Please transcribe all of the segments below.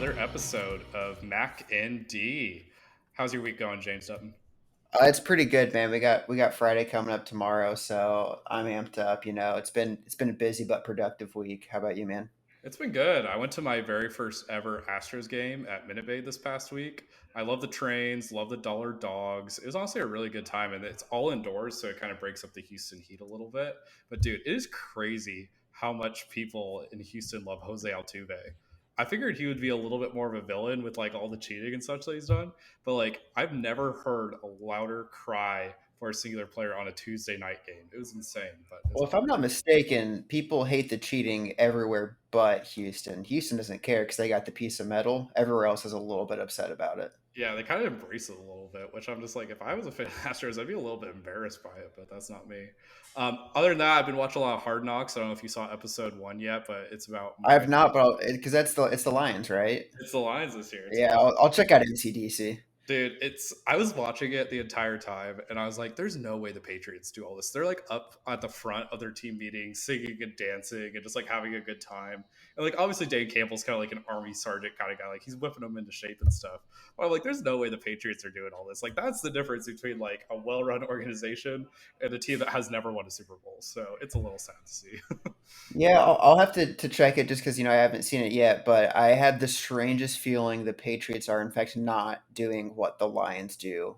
another episode of Mac and D. How's your week going, James Dutton? It's pretty good, man. We got Friday coming up tomorrow, so I'm amped up. It's been a busy but productive week. How about you, man? It's been good. I went to my very first ever Astros game at Minute Maid this past week. I love the trains, love the dollar dogs. It was honestly a really good time, and it's all indoors, so it kind of breaks up the Houston heat a little bit. But dude, it is crazy how much people in Houston love Jose Altuve. I figured he would be a little bit more of a villain with like all the cheating and such that he's done, but like I've never heard a louder cry for a singular player on a Tuesday night game. It was insane, but it was Well, if all I'm not mistaken, people hate the cheating everywhere but Houston. Houston doesn't care because they got the piece of metal. Everywhere else is a little bit upset about it. yeah, they kind of embrace it a little bit, which I'm just like, if I was a fan of Astros, I'd be a little bit embarrassed by it, but that's not me. Other than that, I've been watching a lot of Hard Knocks. I don't know if you saw episode one yet, but it's about I my. have not, but because it's the Lions, right? It's the Lions this year. It's Yeah, about I'll check out NCDC. Dude, I was watching it the entire time and I was like, there's no way the Patriots do all this. They're like up at the front of their team meeting, singing and dancing and just like having a good time. And like obviously Dan Campbell's kind of like an army sergeant kind of guy. Like he's whipping them into shape and stuff. But I'm like, there's no way the Patriots are doing all this. Like that's the difference between like a well-run organization and a team that has never won a Super Bowl. So it's a little sad to see. Yeah, I'll have to check it just because I haven't seen it yet. But I had the strangest feeling the Patriots are in fact not doing what the Lions do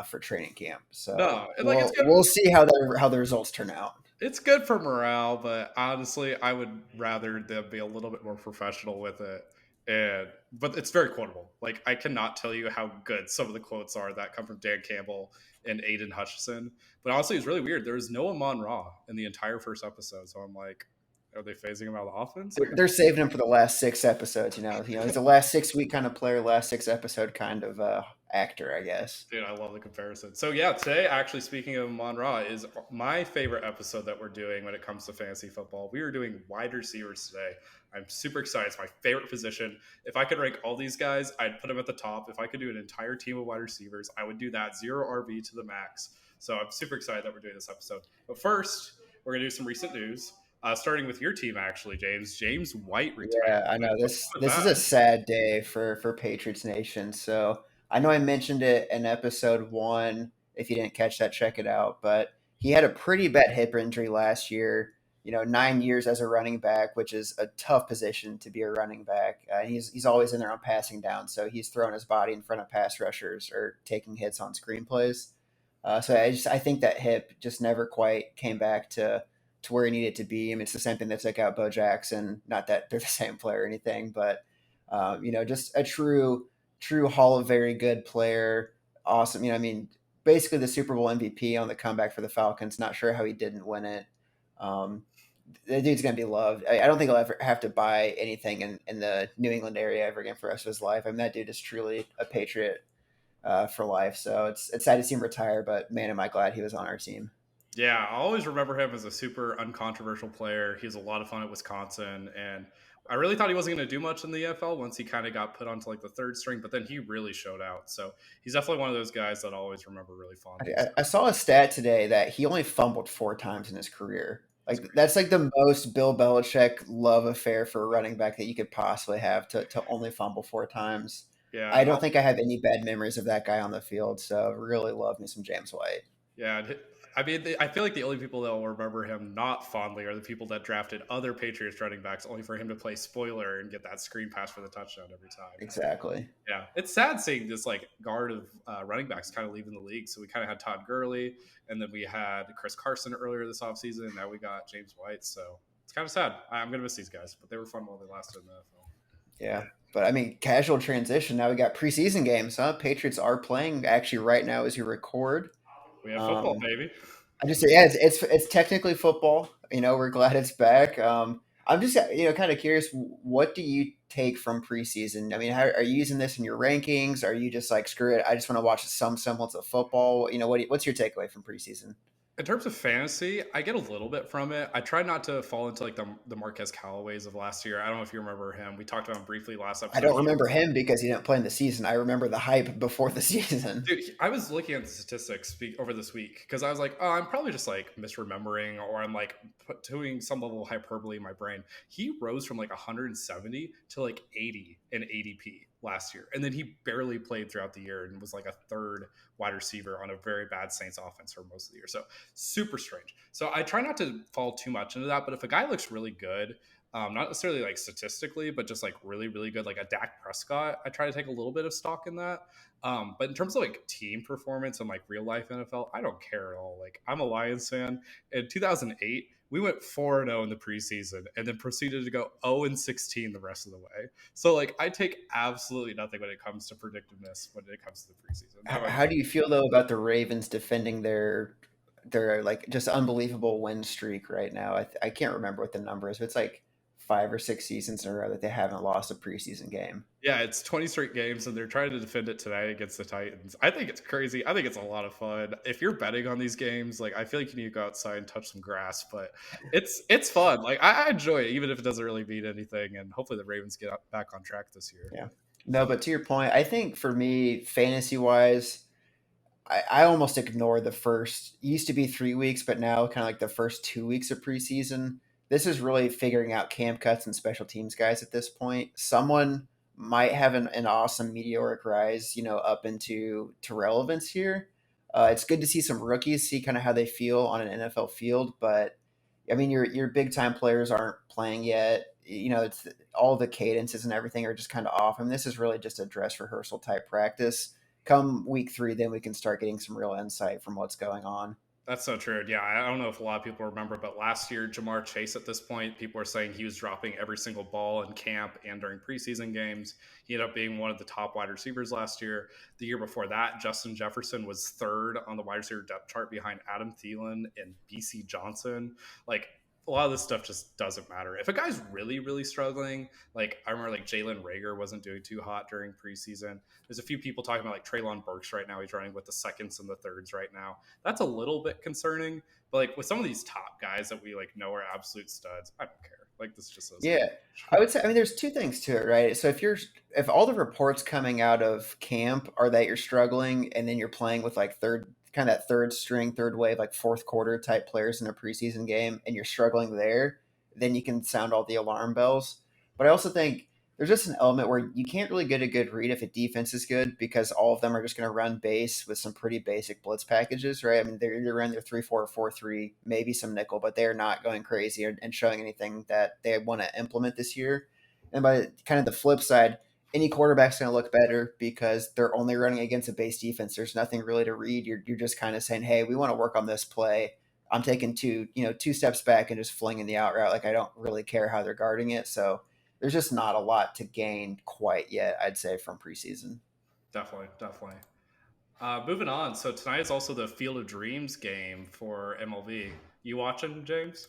for training camp. So No, and like we'll see how the results turn out. it's good for morale, but honestly, I would rather them be a little bit more professional with it. And but it's very quotable. Like I cannot tell you how good some of the quotes are that come from Dan Campbell and Aiden Hutchinson. But honestly, it's really weird. There was no Amon Ra in the entire first episode, so I'm like, are they phasing him out of the offense? They're saving him for the last 6 episodes. He's a last 6 week kind of player, last 6 episode kind of actor, I guess. Dude, I love the comparison. So yeah, today actually speaking of Mon Ra is my favorite episode that we're doing when it comes to fantasy football. We are doing wide receivers today. I'm super excited. It's my favorite position. If I could rank all these guys, I'd put them at the top. If I could do an entire team of wide receivers, I would do that zero RB to the max. So I'm super excited that we're doing this episode. But first, we're gonna do some recent news. Starting with your team, actually, James. James White retired. Yeah, I know What's this up with this is that? a sad day for Patriots Nation. So I know I mentioned it in episode one. If you didn't catch that, check it out. But he had a pretty bad hip injury last year. 9 years as a running back, which is a tough position to be a running back. He's always in there on passing down, so he's throwing his body in front of pass rushers or taking hits on screenplays. So I think that hip just never quite came back to where he needed to be. I mean, it's the same thing that took out Bo Jackson. Not that they're the same player or anything, but just a true Hall of Very Good player. Awesome. Basically the Super Bowl MVP on the comeback for the Falcons. Not sure how he didn't win it. Um, the dude's gonna be loved. I don't think he'll ever have to buy anything in the New England area ever again for the rest of his life. I mean, that dude is truly a patriot for life. So it's sad to see him retire, but man, am I glad he was on our team. Yeah, I always remember him as a super uncontroversial player. He was a lot of fun at Wisconsin, and I really thought he wasn't going to do much in the NFL once he kind of got put onto like the third string, but then he really showed out. So he's definitely one of those guys that I always remember really fondly. I saw a stat today that he only fumbled 4 times in his career. That's Like crazy. that's like the most Bill Belichick love affair for a running back that you could possibly have to only fumble 4 times. Yeah, I and don't think I have any bad memories of that guy on the field. So really love me some James White. yeah. I mean, I feel like the only people that will remember him not fondly are the people that drafted other Patriots running backs only for him to play spoiler and get that screen pass for the touchdown every time. Exactly. Yeah, it's sad seeing this like guard of running backs kind of leaving the league. So we kind of had Todd Gurley, and then we had Chris Carson earlier this offseason, and now we got James White. So it's kind of sad. I'm gonna miss these guys, but they were fun while they lasted in the NFL. Yeah. But I mean, casual transition. Now we got preseason games, huh? Patriots are playing actually right now as you record. We have football, Um, baby. I just yeah, it's technically football. We're glad it's back. I'm just kind of curious. What do you take from preseason? I mean, how are you using this in your rankings? Are you just like screw it? I just want to watch some semblance of football. What's your takeaway from preseason? In terms of fantasy, I get a little bit from it. I try not to fall into like the Marquez Callaways of last year. I don't know if you remember him. We talked about him briefly last I episode. don't remember him because he didn't play in the season. I remember the hype before the season. Dude, I was looking at the statistics over this week because I was like, oh, I'm probably just like misremembering or I'm like doing some level of hyperbole in my brain. He rose from like 170 to like 80 in ADP last year. And then he barely played throughout the year and was like a third wide receiver on a very bad Saints offense for most of the year. So super strange. So I try not to fall too much into that. But if a guy looks really good, not necessarily like statistically, but just like really, really good, like a Dak Prescott, I try to take a little bit of stock in that. But in terms of like team performance and like real life NFL, I don't care at all. Like I'm a Lions fan. In 2008, we went 4-0 in the preseason and then proceeded to go 0-16 the rest of the way. So like I take absolutely nothing when it comes to predictiveness when it comes to the preseason. How about How you? do you feel though about the Ravens defending their like just unbelievable win streak right now? I can't remember what the number is, but it's like 5 or 6 seasons in a row that they haven't lost a preseason game. Yeah, it's 20 straight games, and they're trying to defend it today against the Titans. I think it's crazy. I think it's a lot of fun. If you're betting on these games, like I feel like you need to go outside and touch some grass, but it's fun. Like I enjoy it, even if it doesn't really mean anything. And hopefully the Ravens get back on track this year. Yeah. No, but to your point, I think for me, fantasy wise, I almost ignore the first. It used to be 3 weeks, but now kind of like the first 2 weeks of preseason. This is really figuring out camp cuts and special teams guys at this point. Someone might have an awesome meteoric rise, up into relevance here. It's good to see some rookies see kind of how they feel on an NFL field, but I mean your big time players aren't playing yet. It's all the cadences and everything are just kind of off. I mean, this is really just a dress rehearsal type practice. Come week 3, then we can start getting some real insight from what's going on. That's so true. Yeah, I don't know if a lot of people remember, but last year, Jamar Chase at this point, people were saying he was dropping every single ball in camp and during preseason games. He ended up being one of the top wide receivers last year. The year before that, Justin Jefferson was third on the wide receiver depth chart behind Adam Thielen and BC Johnson. Like, a lot of this stuff just doesn't matter. If a guy's really, really struggling, like I remember like Jalen Rager wasn't doing too hot during preseason. There's a few people talking about like Traylon Burks right now. He's running with the seconds and the thirds right now. That's a little bit concerning. But like with some of these top guys that we like know are absolute studs, I don't care. Like this just doesn't Yeah, matter. I would say. I mean, there's two things to it, right? So if all the reports coming out of camp are that you're struggling, and then you're playing with like that third string, third wave, like fourth quarter type players in a preseason game, and you're struggling there, then you can sound all the alarm bells. But I also think there's just an element where you can't really get a good read if a defense is good because all of them are just going to run base with some pretty basic blitz packages, right? I mean, they're either run their 3-4 or 4-3, maybe some nickel, but they're not going crazy and showing anything that they want to implement this year. And by kind of the flip side, any quarterback's going to look better because they're only running against a base defense. There's nothing really to read. You're just kind of saying, hey, we want to work on this play. I'm taking two steps back and just flinging the out route. Like I don't really care how they're guarding it. So there's just not a lot to gain quite yet, I'd say, from preseason. Definitely, definitely. Moving on. So tonight is also the Field of Dreams game for MLB. You watching, James?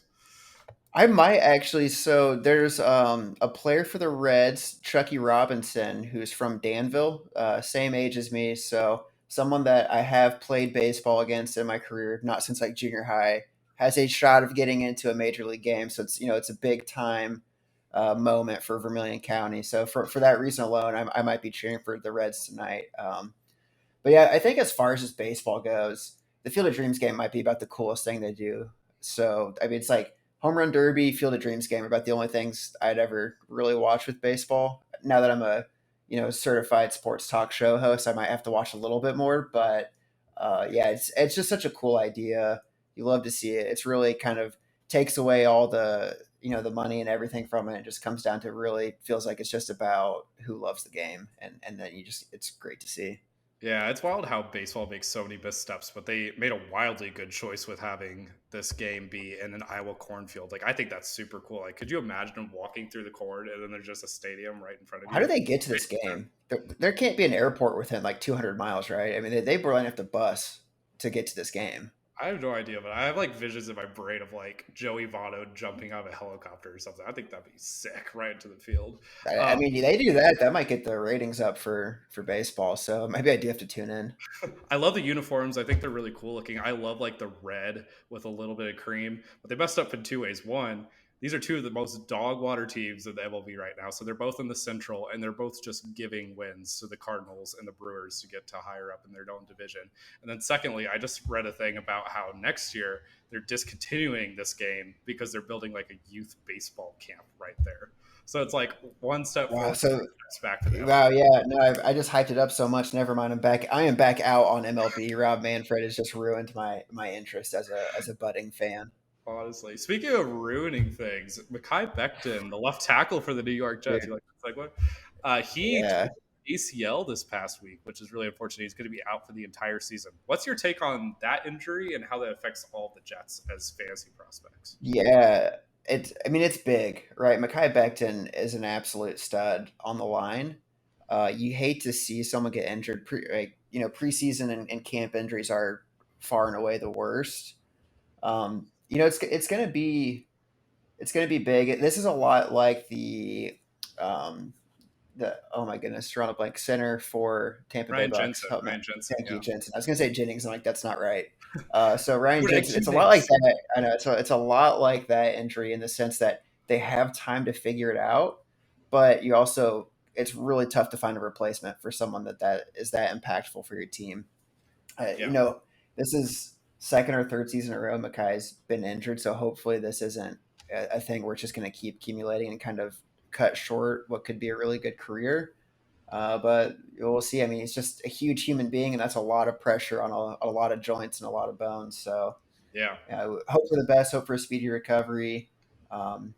I might actually. So there's a player for the Reds, Chucky Robinson, who's from Danville, same age as me. So someone that I have played baseball against in my career, not since like junior high, has a shot of getting into a major league game. So it's a big time moment for Vermilion County. So for that reason alone, I might be cheering for the Reds tonight. But yeah, I think as far as just baseball goes, the Field of Dreams game might be about the coolest thing they do. So I mean, it's like home run derby, Field of Dreams game are about the only things I'd ever really watch with baseball. Now that I'm a certified sports talk show host, I might have to watch a little bit more. But yeah, it's just such a cool idea. You love to see it. It's really kind of takes away all the money and everything from it. It just comes down to really feels like it's just about who loves the game, and then it's great to see. Yeah, it's wild how baseball makes so many missteps, but they made a wildly good choice with having this game be in an Iowa cornfield. Like, I think that's super cool. Like, could you imagine walking through the corn and then there's just a stadium right in front of How do you? they get to this game? There can't be an airport within like 200 miles, right? I mean, they probably have to bus to get to this game. I have no idea, but I have like visions in my brain of like Joey Votto jumping out of a helicopter or something. I think that'd be sick right into the field. I Um, mean, they do that. That might get the ratings up for baseball. So maybe I do have to tune in. I love the uniforms. I think they're really cool looking. I love like the red with a little bit of cream, but they messed up in two ways. One, these are two of the most dog water teams in the MLB right now. So they're both in the Central, and they're both just giving wins to the Cardinals and the Brewers to get to higher up in their own division. And then secondly, I just read a thing about how next year they're discontinuing this game because they're building like a youth baseball camp right there. So it's like one step Wow. forward, So steps back to the wow, yeah. No, I just hyped it up so much. Never mind. I'm back. I am back out on MLB. Rob Manfred has just ruined my interest as a budding fan. Honestly, speaking of ruining things, Mekhi Becton, the left tackle for the New York Jets, you Dude, like that segue? He yeah. tore ACL this past week, which is really unfortunate. He's going to be out for the entire season. What's your take on that injury and how that affects all the Jets as fantasy prospects? Yeah, I mean it's big, right? Mekhi Becton is an absolute stud on the line. You hate to see someone get injured. Preseason and camp injuries are far and away the worst. It's gonna be big. This is a lot like um, the oh my goodness, drawn up like center for Tampa Bay Ryan Bucks. Jensen, Help me. Ryan Jensen, Thank you, yeah. Jensen. I was gonna say Jennings. I'm like, that's not right. So Ryan Jordan Jensen, it's a lot like Jennings. that. I know. So it's a lot like that injury in the sense that they have time to figure it out, but you also it's really tough to find a replacement for someone that is that impactful for your team. Uh, Yeah, you know, this is second or third season in a row Makai's been injured, so hopefully this isn't a thing where it's just going to keep accumulating and kind of cut short what could be a really good career. But we'll see. I mean, he's just a huge human being, and that's a lot of pressure on a lot of joints and a lot of bones. So, yeah. hope for the best. Hope for a speedy recovery. Um,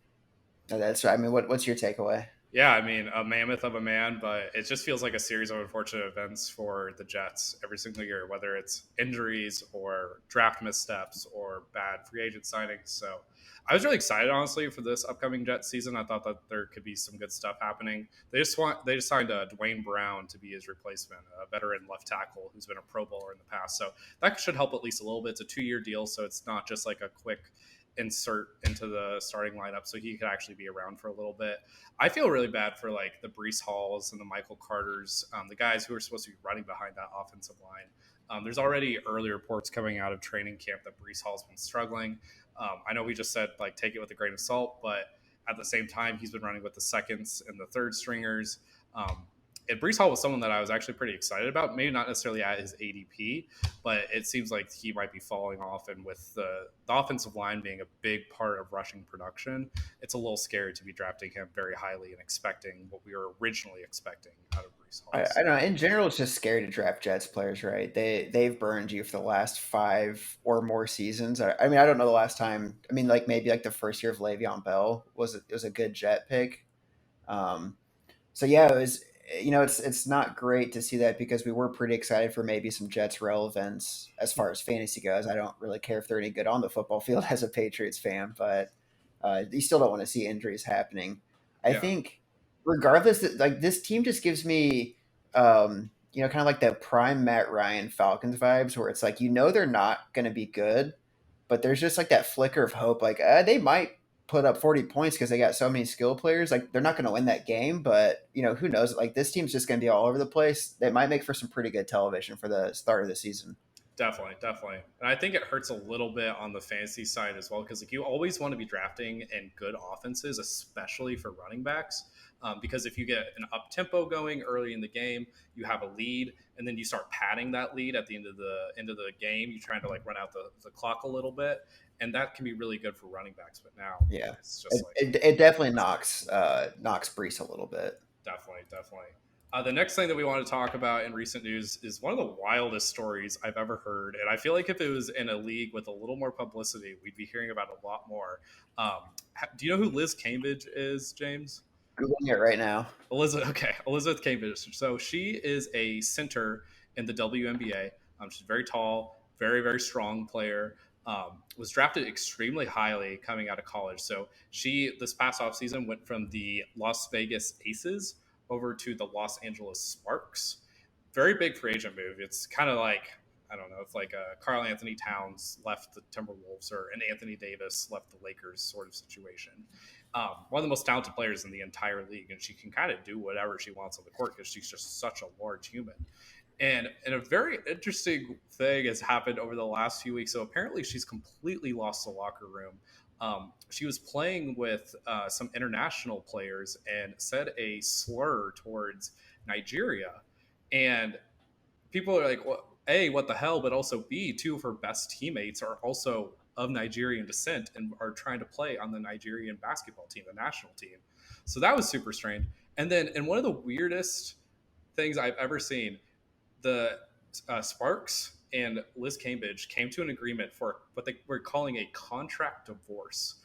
that's. I mean, what's your takeaway? Yeah, I mean, a mammoth of a man, but it just feels like a series of unfortunate events for the Jets every single year, whether it's injuries or draft missteps or bad free agent signings. So I was really excited, honestly, for this upcoming Jets season. I thought that there could be some good stuff happening. They just signed Dwayne Brown to be his replacement, a veteran left tackle who's been a Pro Bowler in the past. So that should help at least a little bit. It's a 2 year deal, so it's not just like a quick insert into the starting lineup, so he could actually be around for a little bit. I feel really bad for like the Brees Halls and the Michael Carters, the guys who are supposed to be running behind that offensive line. There's already early reports coming out of training camp that Brees Hall's been struggling. I know we just said like take it with a grain of salt, but at the same time, he's been running with the seconds and the third stringers. Um, and Brees Hall was someone that I was actually pretty excited about. Maybe not necessarily at his ADP, but it seems like he might be falling off. And with the offensive line being a big part of rushing production, it's a little scary to be drafting him very highly and expecting what we were originally expecting out of Brees Hall. I don't know. In general, it's just scary to draft Jets players, right? They've burned you for the last 5 or more seasons. I mean, I don't know the last time. I mean, like maybe like the first year of Le'Veon Bell was a good Jet pick. Um, so yeah, it was. It's not great to see that because we were pretty excited for maybe some Jets relevance as far as fantasy goes. I don't really care if they're any good on the football field as a Patriots fan, but you still don't want to see injuries happening. I Yeah, think, regardless, like this team just gives me, kind of like the prime Matt Ryan Falcons vibes, where it's like they're not going to be good, but there's just like that flicker of hope, like they might put up 40 points because they got so many skill players. Like they're not going to win that game, but who knows? Like this team's just going to be all over the place. They might make for some pretty good television for the start of the season. definitely, definitely. And I think it hurts a little bit on the fantasy side as well because like you always want to be drafting in good offenses, especially for running backs. Because if you get an up tempo going early in the game, you have a lead, and then you start padding that lead at the end of the game. You're trying to like run out the clock a little bit, and that can be really good for running backs. But now Yeah, it's just it, like it, it definitely knocks Brees a little bit. definitely, definitely. The next thing that we want to talk about in recent news is one of the wildest stories I've ever heard. And I feel like if it was in a league with a little more publicity, we'd be hearing about it a lot more. Um, do you know who Liz Cambridge is, James? Googling it right now. Elizabeth, okay, Elizabeth Cambridge. So she is a center in the WNBA. She's very tall, very, very strong player. Was drafted extremely highly coming out of college. So she, this past offseason, went from the Las Vegas Aces over to the Los Angeles Sparks. Very big free agent move. It's kind of like I don't know if like Carl Anthony Towns left the Timberwolves or an Anthony Davis left the Lakers sort of situation. One of the most talented players in the entire league, and she can kind of do whatever she wants on the court because she's just such a large human. And a very interesting thing has happened over the last few weeks. So apparently, she's completely lost the locker room. She was playing with some international players and said a slur towards Nigeria, and people are like, well, A, what the hell? But also B, two of her best teammates are also of Nigerian descent and are trying to play on the Nigerian basketball team, the national team. So that was super strange. And then, and one of the weirdest things I've ever seen, the Sparks and Liz Cambridge came to an agreement for what they were calling a contract divorce,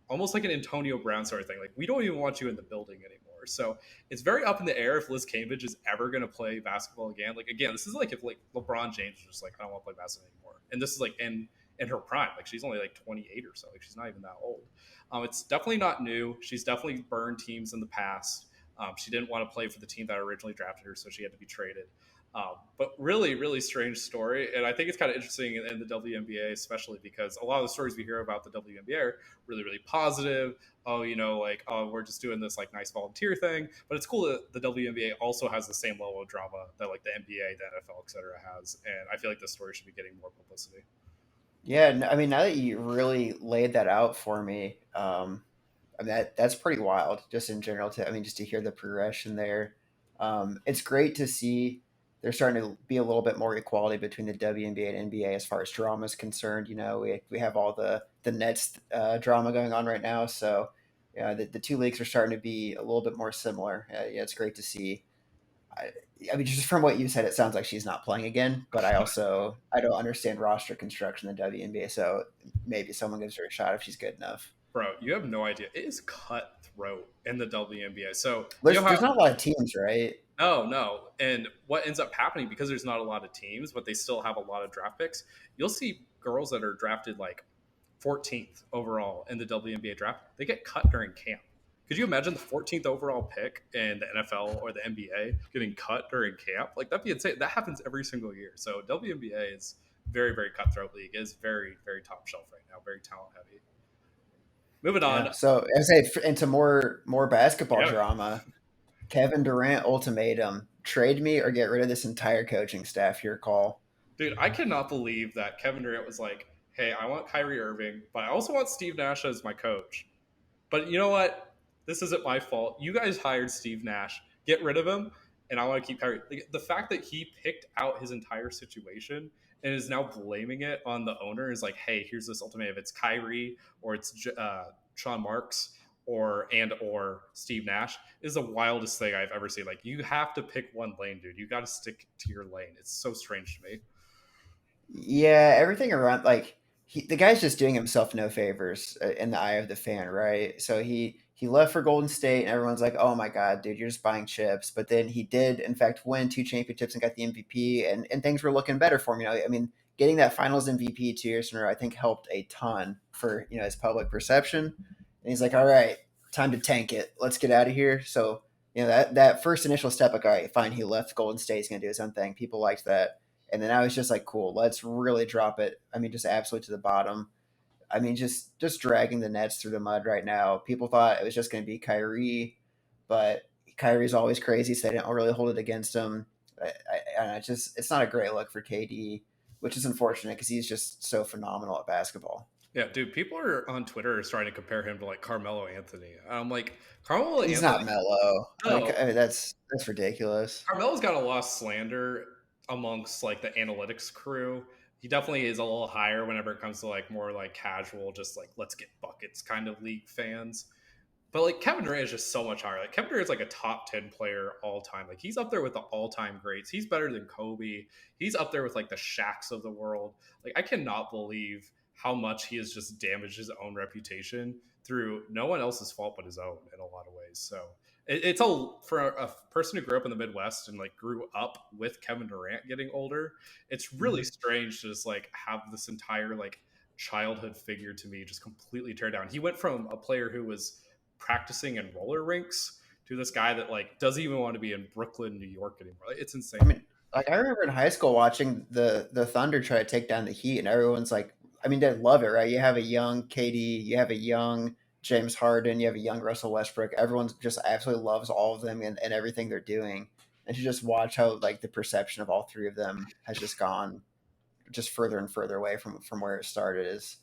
almost like an Antonio Brown sort of thing. Like, we don't even want you in the building anymore. So it's very up in the air if Liz Cambridge is ever going to play basketball again. Like, again, this is like if like LeBron James was just like, I don't want to play basketball anymore. And this is like in her prime. Like, she's only like 28 or so. Like, she's not even that old. It's definitely not new. She's definitely burned teams in the past. She didn't want to play for the team that originally drafted her, so she had to be traded. But really, really strange story. And I think it's kind of interesting in the WNBA, especially because a lot of the stories we hear about the WNBA are really, really positive. Oh, like, oh, we're just doing this like nice volunteer thing. But it's cool that the WNBA also has the same level of drama that like the NBA, the NFL, et cetera, has. And I feel like this story should be getting more publicity. Yeah, I mean, now that you really laid that out for me, I mean that's pretty wild, just in general. I mean, just to hear the progression there, it's great to see there's starting to be a little bit more equality between the WNBA and NBA as far as drama is concerned. We have all the Nets drama going on right now, so yeah, the two leagues are starting to be a little bit more similar. Yeah, it's great to see. I, I mean, just from what you said, it sounds like she's not playing again. But I don't understand roster construction in the WNBA, so maybe someone gives her a shot if she's good enough. Bro, you have no idea. It is cutthroat in the WNBA. So, There's not a lot of teams, right? no, no. And what ends up happening, because there's not a lot of teams, but they still have a lot of draft picks, you'll see girls that are drafted like 14th overall in the WNBA draft, they get cut during camp. Could you imagine the 14th overall pick in the NFL or the NBA getting cut during camp? Like, that'd be insane. That happens every single year. So WNBA is very, very cutthroat league. It is very, very top shelf right now, very talent heavy. Moving on. Yeah. So I say into more basketball Yeah, drama. Kevin Durant ultimatum: trade me or get rid of this entire coaching staff. Your call. dude, I cannot believe that Kevin Durant was like, hey, I want Kyrie Irving, but I also want Steve Nash as my coach. But you know what? This isn't my fault. You guys hired Steve Nash. Get rid of him, and I want to keep Kyrie. Like, the fact that he picked out his entire situation and is now blaming it on the owner is like, hey, here's this ultimatum. It's Kyrie or it's Sean Marks or Steve Nash is the wildest thing I've ever seen. Like, you have to pick one lane, dude. You got to stick to your lane. It's so strange to me. Yeah, everything around the guy's just doing himself no favors in the eye of the fan, right? So he left for Golden State, and everyone's like, "Oh my God, dude, you're just buying chips." But then he did, in fact, win two championships and got the MVP, and things were looking better for him. I mean, getting that Finals MVP 2 years in a row, I think, helped a ton for his public perception. And he's like, "All right, time to tank it. Let's get out of here." So that first initial step, like, all right, fine, he left Golden State, he's gonna do his own thing. People liked that. And then I was just like, cool, let's really drop it. I mean, just absolutely to the bottom. I mean, just dragging the Nets through the mud right now. People thought it was just going to be Kyrie, but Kyrie's always crazy, so they didn't really hold it against him. It's not a great look for KD, which is unfortunate because he's just so phenomenal at basketball. Yeah, dude, people are on Twitter starting to compare him to like Carmelo Anthony. I'm like, Carmelo He's Anthony. not mellow. No, I mean, that's ridiculous. Carmelo's got a lot of slander amongst like the analytics crew. He definitely is a little higher whenever it comes to like more like casual, just like let's get buckets kind of league fans. But like Kevin Durant is just so much higher. Like Kevin Durant is like a top 10 player all time. Like he's up there with the all time greats. He's better than Kobe. He's up there with like the Shaqs of the world. Like I cannot believe how much he has just damaged his own reputation through no one else's fault but his own in a lot of ways. So it's all for a person who grew up in the Midwest and like grew up with Kevin Durant getting older. It's really Mhm. strange to just like have this entire like childhood figure to me just completely tear down. He went from a player who was practicing in roller rinks to this guy that like doesn't even want to be in Brooklyn, New York anymore. Like, it's I insane. mean, Like I remember in high school watching the Thunder try to take down the Heat, and everyone's like, I mean, they love it, right? You have a young KD, you have a young James Harden, you have a young Russell Westbrook. Everyone just absolutely loves all of them and everything they're doing. And to just watch how like the perception of all three of them has just gone just further and further away from where it started is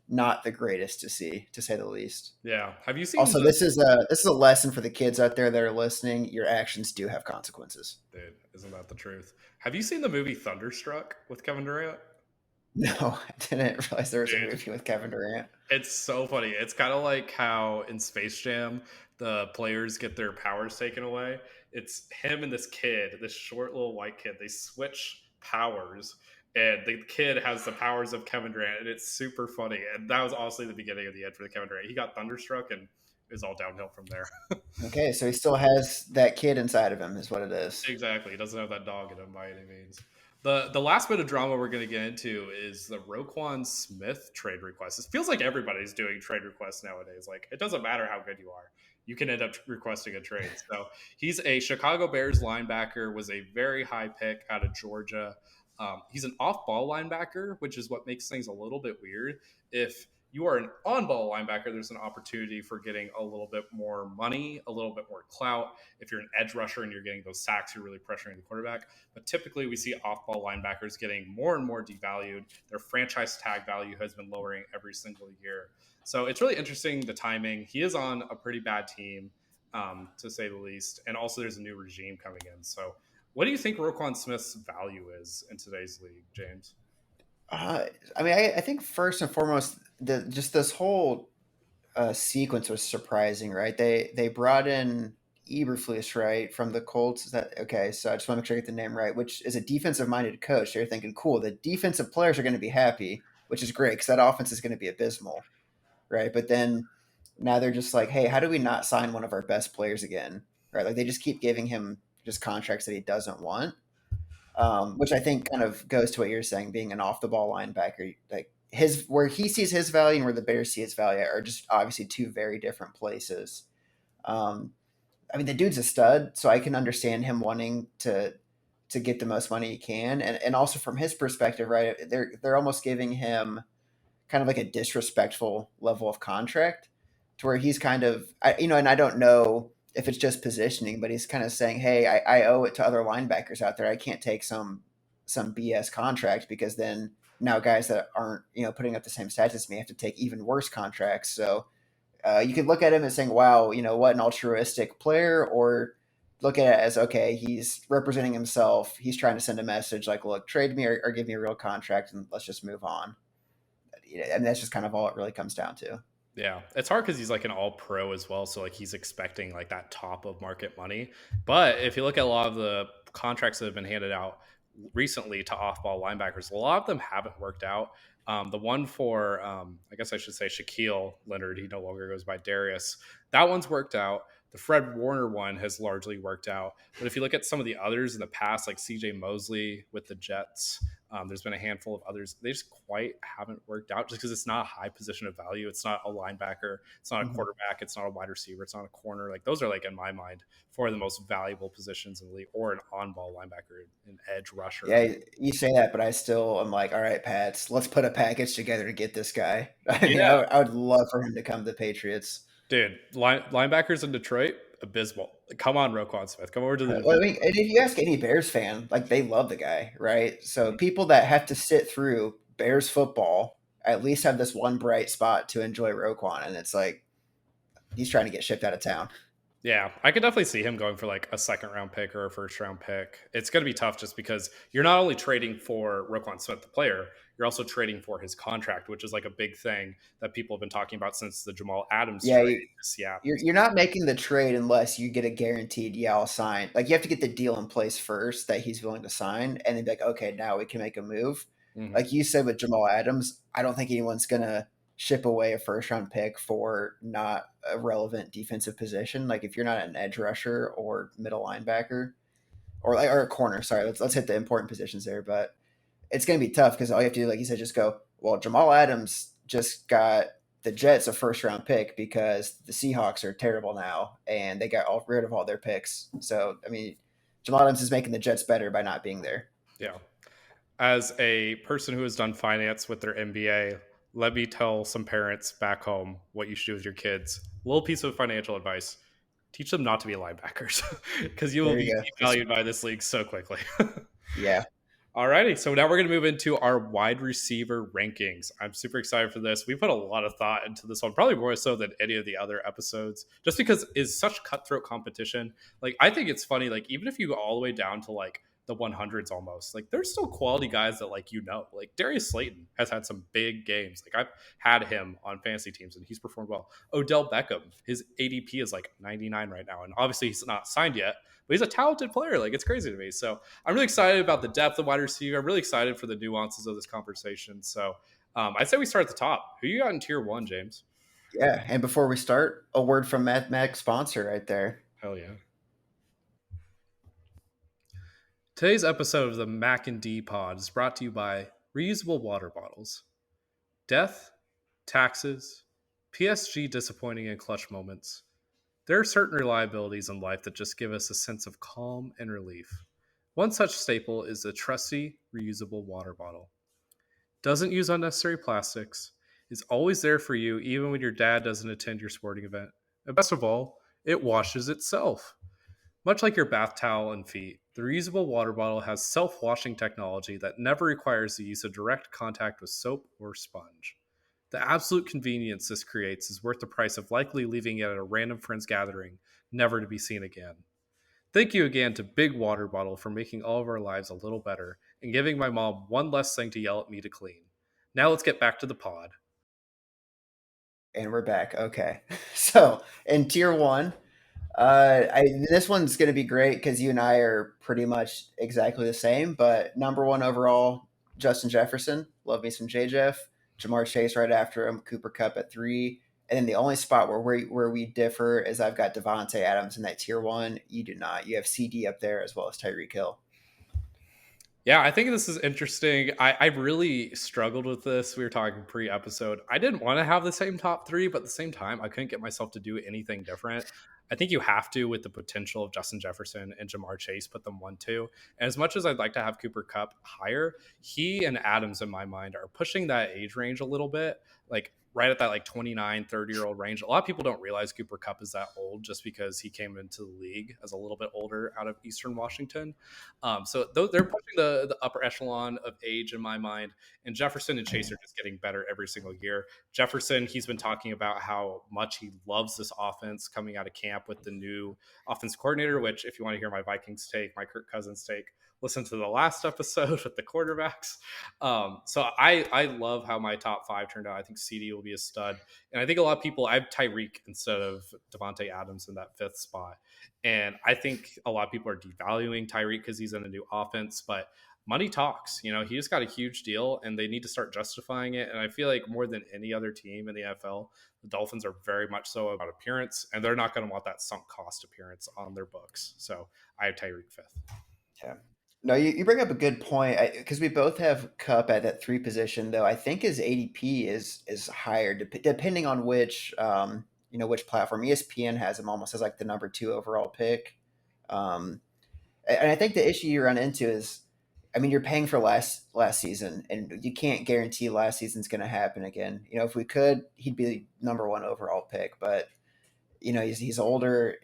not the greatest to see, to say the least. Yeah. Have you seen Also, the this is a lesson for the kids out there that are listening. Your actions do have consequences. dude? Isn't that the truth? Have you seen the movie Thunderstruck with Kevin Durant? No, I didn't realize there was a Dude, movie with Kevin Durant. it's so funny. It's kind of like how in Space Jam the players get their powers taken away. It's him and this kid, this short little white kid. They switch powers, and the kid has the powers of Kevin Durant, and it's super funny. And that was honestly the beginning of the end for the Kevin Durant. He got thunderstruck, and it was all downhill from there. Okay, so he still has that kid inside of him, is what it is. Exactly. He doesn't have that dog in him by any means. The last bit of drama we're going to get into is the Roquan Smith trade request. It feels like everybody's doing trade requests nowadays. Like it doesn't matter how good you are, you can end up requesting a trade. So he's a Chicago Bears linebacker, was a very high pick out of Georgia. He's an off-ball linebacker, which is what makes things a little bit weird. If you are an on-ball linebacker, there's an opportunity for getting a little bit more money, a little bit more clout. If you're an edge rusher and you're getting those sacks, you're really pressuring the quarterback. But typically, we see off-ball linebackers getting more and more devalued. Their franchise tag value has been lowering every single year. So it's really interesting the timing. He is on a pretty bad team, to say the least, and also there's a new regime coming in. So, what do you think Roquan Smith's value is in today's league, James? Uh, I mean, I think first and foremost, just this whole sequence was surprising, right? They brought in Eberflus, right, from the Colts. Is that okay? So I just want to make sure I get the name right, which is a defensive minded coach. They're thinking, cool, the defensive players are going to be happy, which is great because that offense is going to be abysmal, right? But then now they're just like, hey, how do we not sign one of our best players again, right? Like they just keep giving him just contracts that he doesn't want, which I think kind of goes to what you're saying, being an off the ball linebacker. Like his where he sees his value and where the Bears see his value are just obviously two very different places. Um, I mean, the dude's a stud, so I can understand him wanting to get the most money he can, and also from his perspective, right? They're almost giving him kind of like a disrespectful level of contract to where he's kind of and I don't know if it's just positioning, but he's kind of saying, hey, I owe it to other linebackers out there. I can't take some BS contract because then now guys that aren't putting up the same stats as me have to take even worse contracts. So you could look at him as saying, wow, what an altruistic player, or look at it as, okay, he's representing himself. He's trying to send a message like, look, trade me or give me a real contract and let's just move on. And that's just kind of all it really comes down to. Yeah, it's hard because he's like an all pro as well. So like he's expecting like that top of market money. But if you look at a lot of the contracts that have been handed out recently to off ball linebackers, a lot of them haven't worked out. The one for, I guess I should say Shaquille Leonard, he no longer goes by Darius. That one's worked out. The Fred Warner one has largely worked out. But if you look at some of the others in the past, like CJ Mosley with the Jets, there's been a handful of others. They just quite haven't worked out just because it's not a high position of value. It's not a linebacker. It's not a Mhm. quarterback. It's not a wide receiver. It's not a corner. Like those are like in my mind four of the most valuable positions in the league, or an on-ball linebacker, an edge rusher. Yeah, you say that, but I still am like, all right, Pats, let's put a package together to get this guy. I mean, Yeah, I would love for him to come to the Patriots. dude. Linebackers in Detroit, abysmal. Come on, Roquan Smith. Come over to the Well, I division. mean, and if you ask any Bears fan, like they love the guy, right? So people that have to sit through Bears football at least have this one bright spot to enjoy Roquan, and it's like he's trying to get shipped out of town. Yeah, I could definitely see him going for like a second round pick or a first round pick. It's going to be tough just because you're not only trading for Roquan Smith, the player, you're also trading for his contract, which is like a big thing that people have been talking about since the Jamal Adams Yeah, trade to Seattle. you're not making the trade unless you get a guaranteed yeah I'll sign. Like you have to get the deal in place first that he's willing to sign, and then be like, okay, now we can make a move. Hmm. Like you said with Jamal Adams, I don't think anyone's gonna ship away a first round pick for not a relevant defensive position. Like if you're not an edge rusher or middle linebacker or a corner, sorry, let's hit the important positions there. But it's going to be tough because all you have to do, like you said, just go, well, Jamal Adams just got the Jets a first round pick because the Seahawks are terrible now and they got rid of all their picks. So, I mean, Jamal Adams is making the Jets better by not being there. Yeah. As a person who has done finance with their MBA, let me tell some parents back home what you should do with your kids. A little piece of financial advice: teach them not to be linebackers because you will There you be go. devalued by this league so quickly. Yeah. Alrighty, so now we're going to move into our wide receiver rankings. I'm super excited for this. We put a lot of thought into this one, probably more so than any of the other episodes, just because it's such cutthroat competition. Like, I think it's funny, like, even if you go all the way down to like the 100s almost, like, there's still quality guys that, like, like Darius Slayton has had some big games. Like, I've had him on fantasy teams and he's performed well. Odell Beckham, his ADP is like 99 right now, and obviously he's not signed yet, but he's a talented player. Like, it's crazy to me. So, I'm really excited about the depth of wide receiver. I'm really excited for the nuances of this conversation. So I'd say we start at the top. Who you got in tier one, James? Yeah. And before we start, a word from Mathematic sponsor right there. Hell yeah. Today's episode of the Mac and D Pod is brought to you by reusable water bottles. Death, taxes, PSG disappointing and clutch moments. There are certain reliabilities in life that just give us a sense of calm and relief. One such staple is the trusty, reusable water bottle. Doesn't use unnecessary plastics, is always there for you even when your dad doesn't attend your sporting event. And best of all, it washes itself. Much like your bath towel and feet, the reusable water bottle has self washing technology that never requires the use of direct contact with soap or sponge. The absolute convenience this creates is worth the price of likely leaving it at a random friend's gathering, never to be seen again. Thank you again to Big Water Bottle for making all of our lives a little better and giving my mom one less thing to yell at me to clean. Now let's get back to the pod. And we're back. Okay. So in tier one, this one's going to be great because you and I are pretty much exactly the same. But number one overall, Justin Jefferson. Love me some J Jeff. Jamar Chase right after him. Cooper Cup at three. And then the only spot where we differ is I've got Devontae Adams in that tier one. You do not. You have CD up there as well as Tyreek Hill. Yeah, I think this is interesting. I really struggled with this. We were talking pre episode. I didn't want to have the same top three, but at the same time, I couldn't get myself to do anything different. I think you have to, with the potential of Justin Jefferson and Jamar Chase, put them 1, 2. And as much as I'd like to have Cooper Cup higher, he and Adams, in my mind, are pushing that age range a little bit. Like, right at that like 29, 30-year-old range. A lot of people don't realize Cooper Cup is that old just because he came into the league as a little bit older out of Eastern Washington. So they're pushing the upper echelon of age in my mind. And Jefferson and Chase are just getting better every single year. Jefferson, he's been talking about how much he loves this offense coming out of camp with the new offense coordinator, which if you want to hear my Vikings take, my Kirk Cousins take, listen to the last episode with the quarterbacks. So I love how my top five turned out. I think CD will be a stud. And I think a lot of people, I have Tyreek instead of Devontae Adams in that fifth spot. And I think a lot of people are devaluing Tyreek because he's in a new offense, but money talks. He just got a huge deal and they need to start justifying it. And I feel like more than any other team in the NFL, the Dolphins are very much so about appearance, and they're not going to want that sunk cost appearance on their books. So I have Tyreek fifth. Yeah. No, you bring up a good point because we both have Cup at that three position, though I think his ADP is higher depending on which platform. ESPN has him almost as like the number two overall pick, and I think the issue you run into is, I mean, you're paying for last season, and you can't guarantee last season's going to happen again. If we could, he'd be the number one overall pick, but he's older.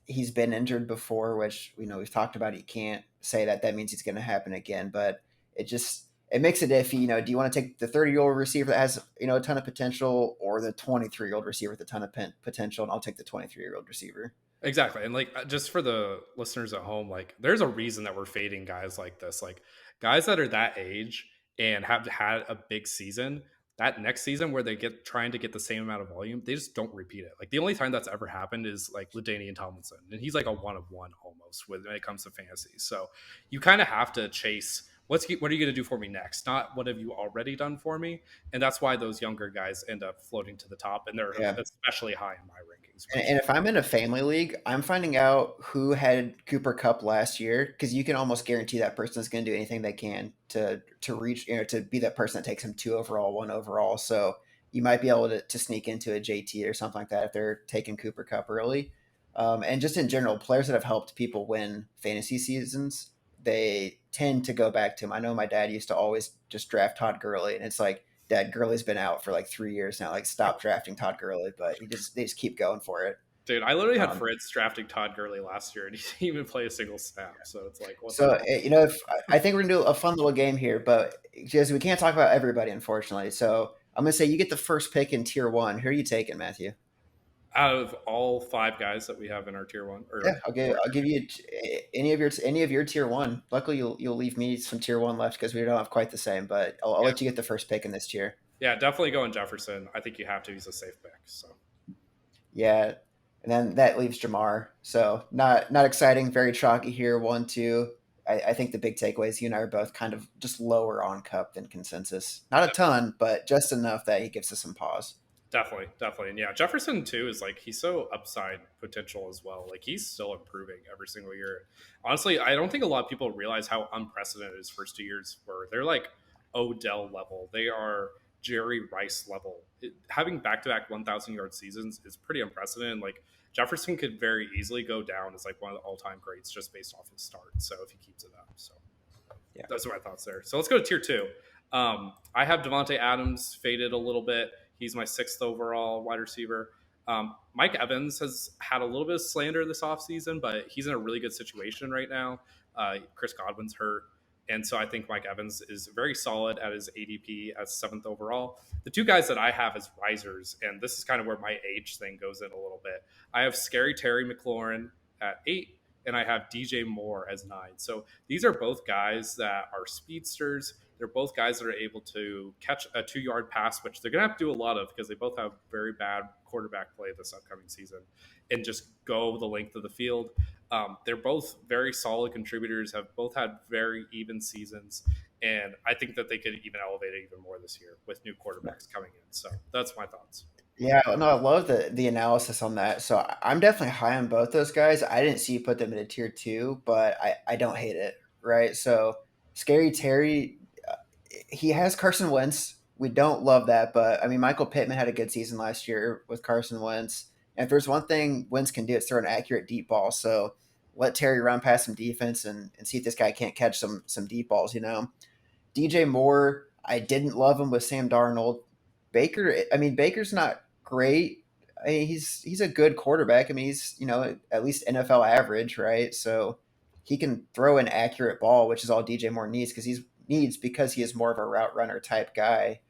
He's been injured before, which we've talked about. He can't say that means it's going to happen again, but it makes it iffy. Do you want to take the 30-year-old receiver that has a ton of potential, or the 23-year-old receiver with a ton of potential? And I'll take the 23-year-old receiver. Exactly. And like, just for the listeners at home, like, there's a reason that we're fading guys like this. Like, guys that are that age and have had a big season, that next season where they get trying to get the same amount of volume, they just don't repeat it. Like, the only time that's ever happened is like LaDainian Tomlinson, and he's like a one of one almost when it comes to fantasy. So you kind of have to chase what are you going to do for me next, not what have you already done for me. And that's why those younger guys end up floating to the top, and they're Yeah. especially high in my rankings. And if I'm in a family league, I'm finding out who had Cooper Cup last year, because you can almost guarantee that person is going to do anything they can to reach, to be that person that takes him two overall, one overall. So you might be able to sneak into a JT or something like that if they're taking Cooper Cup early. And just in general, players that have helped people win fantasy seasons, they tend to go back to him. I know my dad used to always just draft Todd Gurley, and it's like, Dad, Gurley's been out for like 3 years now. Like, stop drafting Todd Gurley, but they just keep going for it. Dude, I literally had Um, Fritz drafting Todd Gurley last year, and he didn't even play a single snap. So it's like, what the so hell? if I think we're gonna do a fun little game here, but because we can't talk about everybody, unfortunately. So I'm gonna say you get the first pick in tier one. Who are you taking, Matthew? Out of all five guys that we have in our tier one Yeah, or four I'll tier give two, you any of your tier one. Luckily, you'll leave me some tier one left because we don't have quite the same. But I'll yeah, let you get the first pick in this tier. yeah, definitely going Jefferson. I think you have to. He's a safe pick. So Yeah, and then that leaves Jamar. So not exciting. Very chalky here. 1, 2. I think the big takeaway is you and I are both kind of just lower on Cup than consensus. Not a ton, but just enough that he gives us some pause. definitely, definitely, and yeah, Jefferson too is like he's so upside potential as well. Like he's still improving every single year. Honestly, I don't think a lot of people realize how unprecedented his first 2 years were. They're like Odell level. They are Jerry Rice level. Having back-to-back 1,000 yard seasons is pretty unprecedented. Like Jefferson could very easily go down as like one of the all-time greats just based off his start. So if he keeps it up, so Yeah. those are my thoughts there. So let's go to tier two. I have Devonte Adams faded a little bit. He's my sixth overall wide receiver. Mike Evans has had a little bit of slander this offseason, but he's in a really good situation right now. Chris Godwin's hurt. And so I think Mike Evans is very solid at his ADP as seventh overall. The two guys that I have as risers, and this is kind of where my age thing goes in a little bit. I have Scary Terry McLaurin at 8, and I have DJ Moore as 9. So these are both guys that are speedsters. They're both guys that are able to catch a 2 yard pass, which they're going to have to do a lot of because they both have very bad quarterback play this upcoming season, and just go the length of the field. They're both very solid contributors, have both had very even seasons, and I think that they could even elevate it even more this year with new quarterbacks coming in. So that's my thoughts. Yeah, no, I love the analysis on that. So I'm definitely high on both those guys. I didn't see you put them in a tier two, but I don't hate it, right? So Scary Terry, he has Carson Wentz. We don't love that, but I mean Michael Pittman had a good season last year with Carson Wentz. And if there's one thing Wentz can do, it's throw an accurate deep ball. So let Terry run past some defense and see if this guy can't catch some deep balls, DJ Moore, I didn't love him with Sam Darnold. Baker's not great. I mean, he's a good quarterback. I mean, he's at least NFL average, right? So he can throw an accurate ball, which is all DJ Moore needs because he is more of a route runner type guy.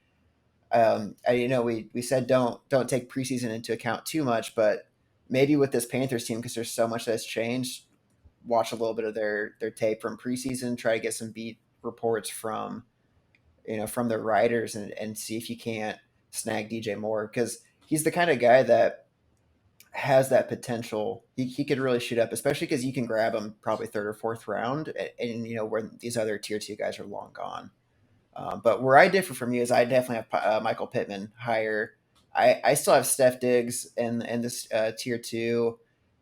We said don't take preseason into account too much, but maybe with this Panthers team because there's so much that's changed. Watch a little bit of their tape from preseason. Try to get some beat reports from the writers and see if you can't snag DJ Moore because he's the kind of guy that has that potential. He could really shoot up, especially because you can grab him probably third or fourth round, and where these other tier two guys are long gone. But where I differ from you is I definitely have Michael Pittman higher. I still have Steph Diggs in this tier two,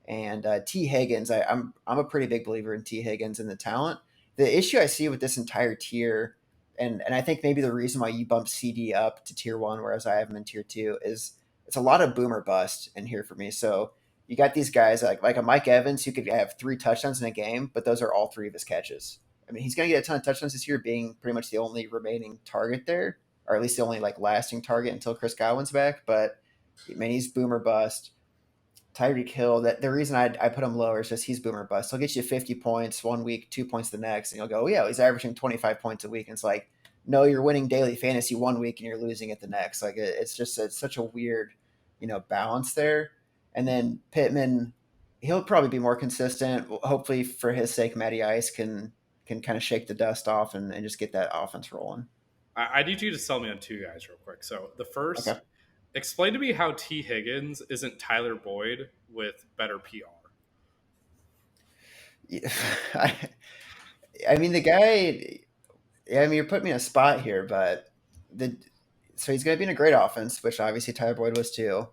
and T Higgins. I'm a pretty big believer in T Higgins and the talent. The issue I see with this entire tier, and I think maybe the reason why you bumped CD up to tier one, whereas I have him in tier two, is it's a lot of boomer bust in here for me. So you got these guys like a Mike Evans who could have 3 touchdowns in a game, but those are all 3 of his catches. I mean, he's going to get a ton of touchdowns this year, being pretty much the only remaining target there, or at least the only like lasting target until Chris Godwin's back. But I mean, he's boomer bust. Tyreek Hill. That the reason I put him lower is just he's boomer bust. He'll get you 50 points one week, 2 points the next, and you'll go, oh, yeah, he's averaging 25 points a week. And it's like, no, you're winning daily fantasy one week and you're losing it the next. Like it's such a weird, balance there. And then Pittman, he'll probably be more consistent. Hopefully, for his sake, Matty Ice can kind of shake the dust off and just get that offense rolling. I need you to sell me on two guys real quick. So the first, Okay. explain to me how T Higgins isn't Tyler Boyd with better PR. Yeah, I, I mean, the guy. Yeah, I mean, you're putting me in a spot here, but the so he's going to be in a great offense, which obviously Tyler Boyd was too.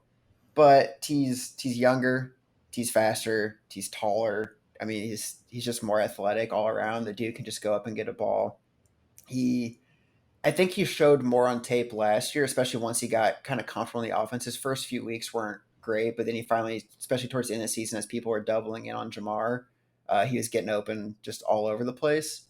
But he's younger, he's faster, he's taller. I mean, he's just more athletic all around. The dude can just go up and get a ball. He I think he showed more on tape last year, especially once he got kind of comfortable in the offense. His first few weeks weren't great, but then he finally, especially towards the end of the season, as people were doubling in on Jamar, he was getting open just all over the place.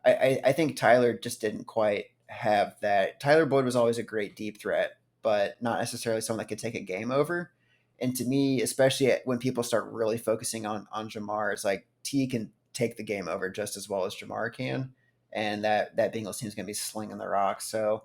I think Tyler just didn't quite have that. Tyler Boyd was always a great deep threat, but not necessarily someone that could take a game over. And to me, especially when people start really focusing on Jamar, it's like T can take the game over just as well as Jamar can, and that Bengals team is going to be slinging the rock. So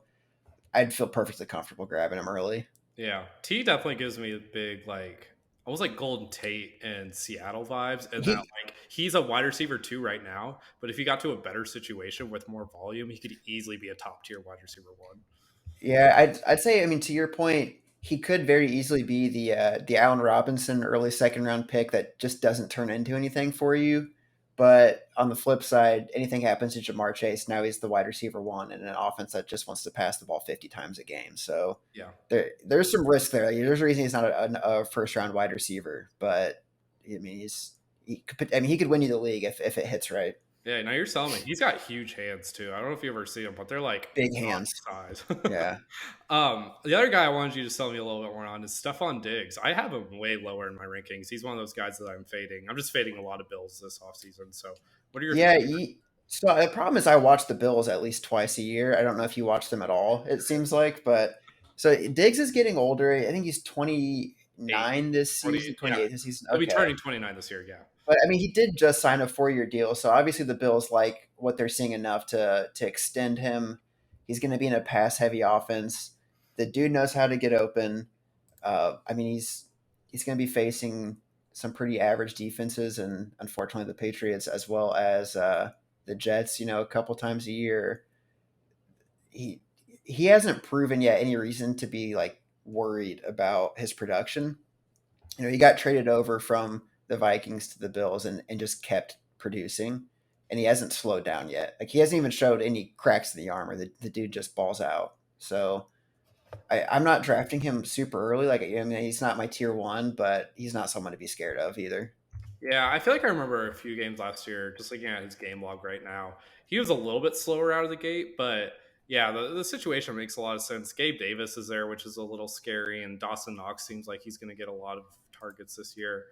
I'd feel perfectly comfortable grabbing him early. Yeah, T definitely gives me a big like almost like Golden Tate and Seattle vibes, and that He, like he's a wide receiver too right now. But if he got to a better situation with more volume, he could easily be a top tier wide receiver one. yeah, I'd say. I mean, to your point, he could very easily be the Allen Robinson early second round pick that just doesn't turn into anything for you. But on the flip side, anything happens to Jamar Chase, now he's the wide receiver one in an offense that just wants to pass the ball 50 times a game. So Yeah, there's some risk there. Like, there's a reason he's not a first round wide receiver, but I mean he could win you the league if it hits right. yeah. Now you're selling me. He's got huge hands too. I don't know if you ever see him, but they're like Big hands. size. Yeah. The other guy I wanted you to sell me a little bit more on is Stephon Diggs. I have him way lower in my rankings. He's one of those guys that I'm fading. I'm just fading a lot of Bills this offseason. So, what are your Yeah, thoughts? so the problem is I watch the Bills at least twice a year. I don't know if you watch them at all, it seems like, but so Diggs is getting older. I think he's Eight, 29 this 20? season, Yeah, 28 this season. he'll be Okay. turning 29 this year. Yeah. But I mean, he did just sign a 4-year deal, so obviously the Bills like what they're seeing enough to extend him. He's going to be in a pass heavy offense. The dude knows how to get open. I mean, he's going to be facing some pretty average defenses, and unfortunately, the Patriots as well as the Jets. You know, a couple times a year. He he hasn't proven yet any reason to be like worried about his production. You know, he got traded over from the Vikings to the Bills and just kept producing, and he hasn't slowed down yet. Like he hasn't even showed any cracks in the armor. The dude just balls out. So I'm not drafting him super early. Like, I mean, he's not my tier one, but he's not someone to be scared of either. Yeah, I feel like I remember a few games last year, just looking at his game log right now. He was a little bit slower out of the gate, but yeah, the situation makes a lot of sense. Gabe Davis is there, which is a little scary, and Dawson Knox seems like he's going to get a lot of targets this year.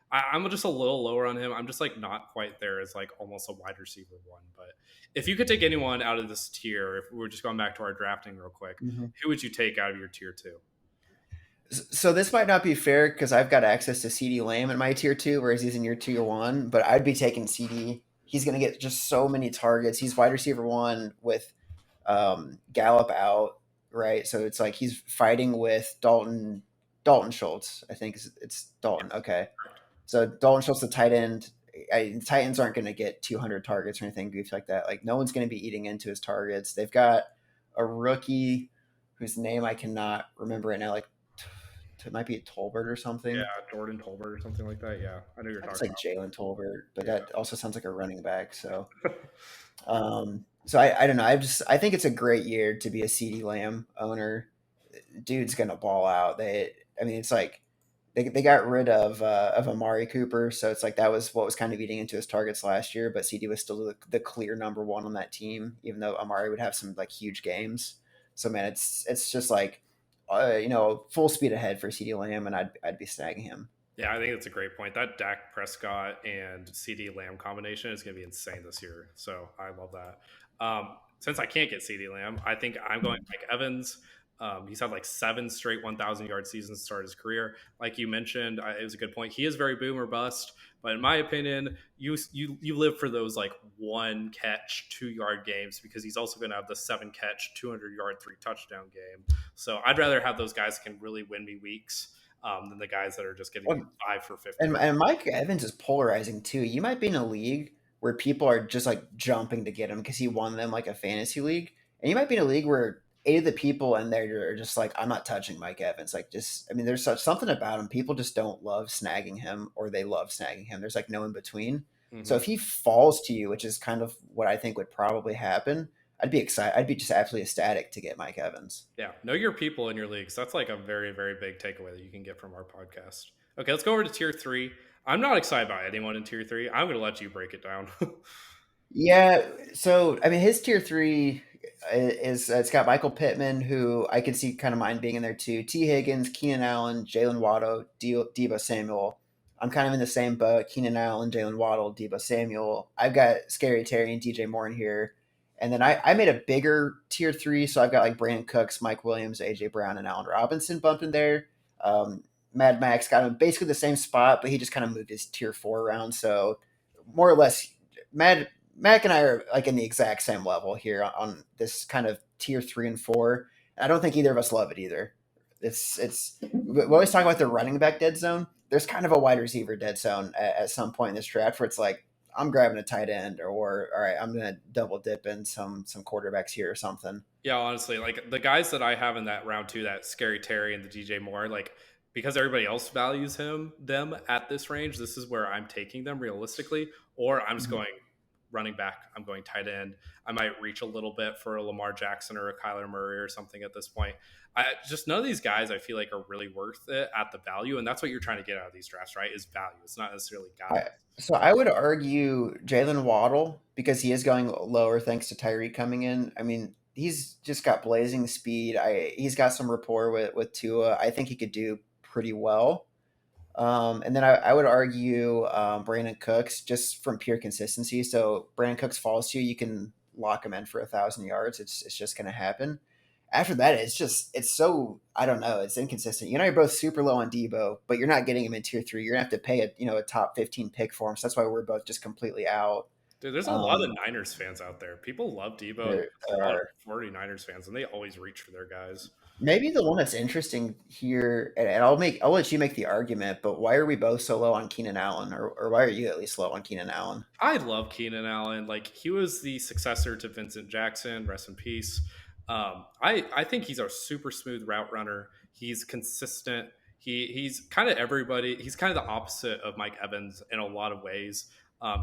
I'm just a little lower on him. I'm just like not quite there as like almost a wide receiver one. But if you could take anyone out of this tier, if we were just going back to our drafting real quick, Mhm. who would you take out of your tier two? So this might not be fair because I've got access to CD Lamb in my tier two, whereas he's in your tier one. But I'd be taking CD. He's going to get just so many targets. He's wide receiver one with Gallup out, right? So it's like he's fighting with Dalton Schultz. I think it's Dalton. Okay, so Dalton Schultz, the tight end. Titans aren't going to get 200 targets or anything goofy like that. Like no one's going to be eating into his targets. They've got a rookie whose name I cannot remember right now. Like it might be Tolbert or Yeah, something. Jordan Tolbert or something like that. Yeah, I know you're It's talking like Jalen Tolbert, but about. that also sounds like a running back. So Yeah. I don't know. I think it's a great year to be a CD Lamb owner. Dude's gonna ball out. I mean, it's like they got rid of Amari Cooper, so it's like that was what was kind of eating into his targets last year. But CD was still the clear number one on that team, even though Amari would have some like huge games. So man, it's just like full speed ahead for CD Lamb, and I'd be snagging him. Yeah, I think that's a great point. That Dak Prescott and CD Lamb combination is going to be insane this year. So I love that. Since I can't get CD Lamb, I think I'm going Mike Evans. He's had like 7 straight 1,000 yard seasons to start his career. Like you mentioned, it was a good point. He is very boom or bust, but in my opinion, you live for those like 1 catch 2 yard games because he's also going to have the 7 catch 200 yard 3 touchdown game. So I'd rather have those guys that can really win me weeks than the guys that are just getting Well, 5 for 50. and Mike Evans is polarizing too. You might be in a league where people are just like jumping to get him because he won them like a fantasy league, and you might be in a league where eight of the people in there are just like, I'm not touching Mike Evans. Like, just I mean, there's such something about him. People just don't love snagging him, or they love snagging him. There's like no in between. So Hmm. if he falls to you, which is kind of what I think would probably happen, I'd be excited. I'd be just absolutely ecstatic to get Mike Evans. Yeah, know your people in your leagues. That's like a very, very big takeaway that you can get from our podcast. Okay, let's go over to tier three. I'm not excited about anyone in tier three. I'm going to let you break it down. Yeah, so I mean, his tier three. is it's got Michael Pittman, who I can see kind of mine being in there too. T. Higgins, Keenan Allen, Jalen Waddle, Debo Samuel. I'm kind of in the same boat. Keenan Allen, Jalen Waddle, Debo Samuel. I've got Scary Terry and DJ Moore in here. And then I made a bigger tier three. So I've got like Brandon Cooks, Mike Williams, AJ Brown, and Allen Robinson bumped in there. Mad Max got him basically the same spot, but he just kind of moved his tier four around. So more or less, Mac and I are like in the exact same level here on this kind of tier three and four. I don't think either of us love it either. It's we always talk about the running back dead zone. There's kind of a wide receiver dead zone at some point in this draft where it's like I'm grabbing a tight end, or all right, I'm gonna double dip in some quarterbacks here or something. Yeah, honestly, like the guys that I have in that round two, that Scary Terry and the DJ Moore, like because everybody else values them at this range, this is where I'm taking them realistically. Or I'm just Mhm. going running back, I'm going tight end. I might reach a little bit for a Lamar Jackson or a Kyler Murray or something at this point. I just none of these guys I feel like are really worth it at the value, and that's what you're trying to get out of these drafts, right? Is value. It's not necessarily guys. I, so I would argue Jalen Waddle because he is going lower thanks to Tyree coming in. I mean, he's just got blazing speed. He's got some rapport with Tua. I think he could do pretty well. And then I would argue Brandon Cooks just from pure consistency. So Brandon Cooks falls to you, you can lock him in for 1,000 yards. It's just going to happen. After that, it's so I don't know. It's inconsistent. You know, you're both super low on Debo, but you're not getting him in tier three. You're gonna have to pay a top 15 pick for him. So that's why we're both just completely out. Dude, there's a lot of Um, Niners fans out there. People love Debo, and there, there's a there lot of are 49ers fans, and they always reach for their guys. maybe the one that's interesting here, and I'll let you make the argument. But why are we both so low on Keenan Allen, or why are you at least low on Keenan Allen? I love Keenan Allen. Like he was the successor to Vincent Jackson. Rest in peace. I think he's a super smooth route runner. He's consistent. He's kind of everybody. He's kind of the opposite of Mike Evans in a lot of ways.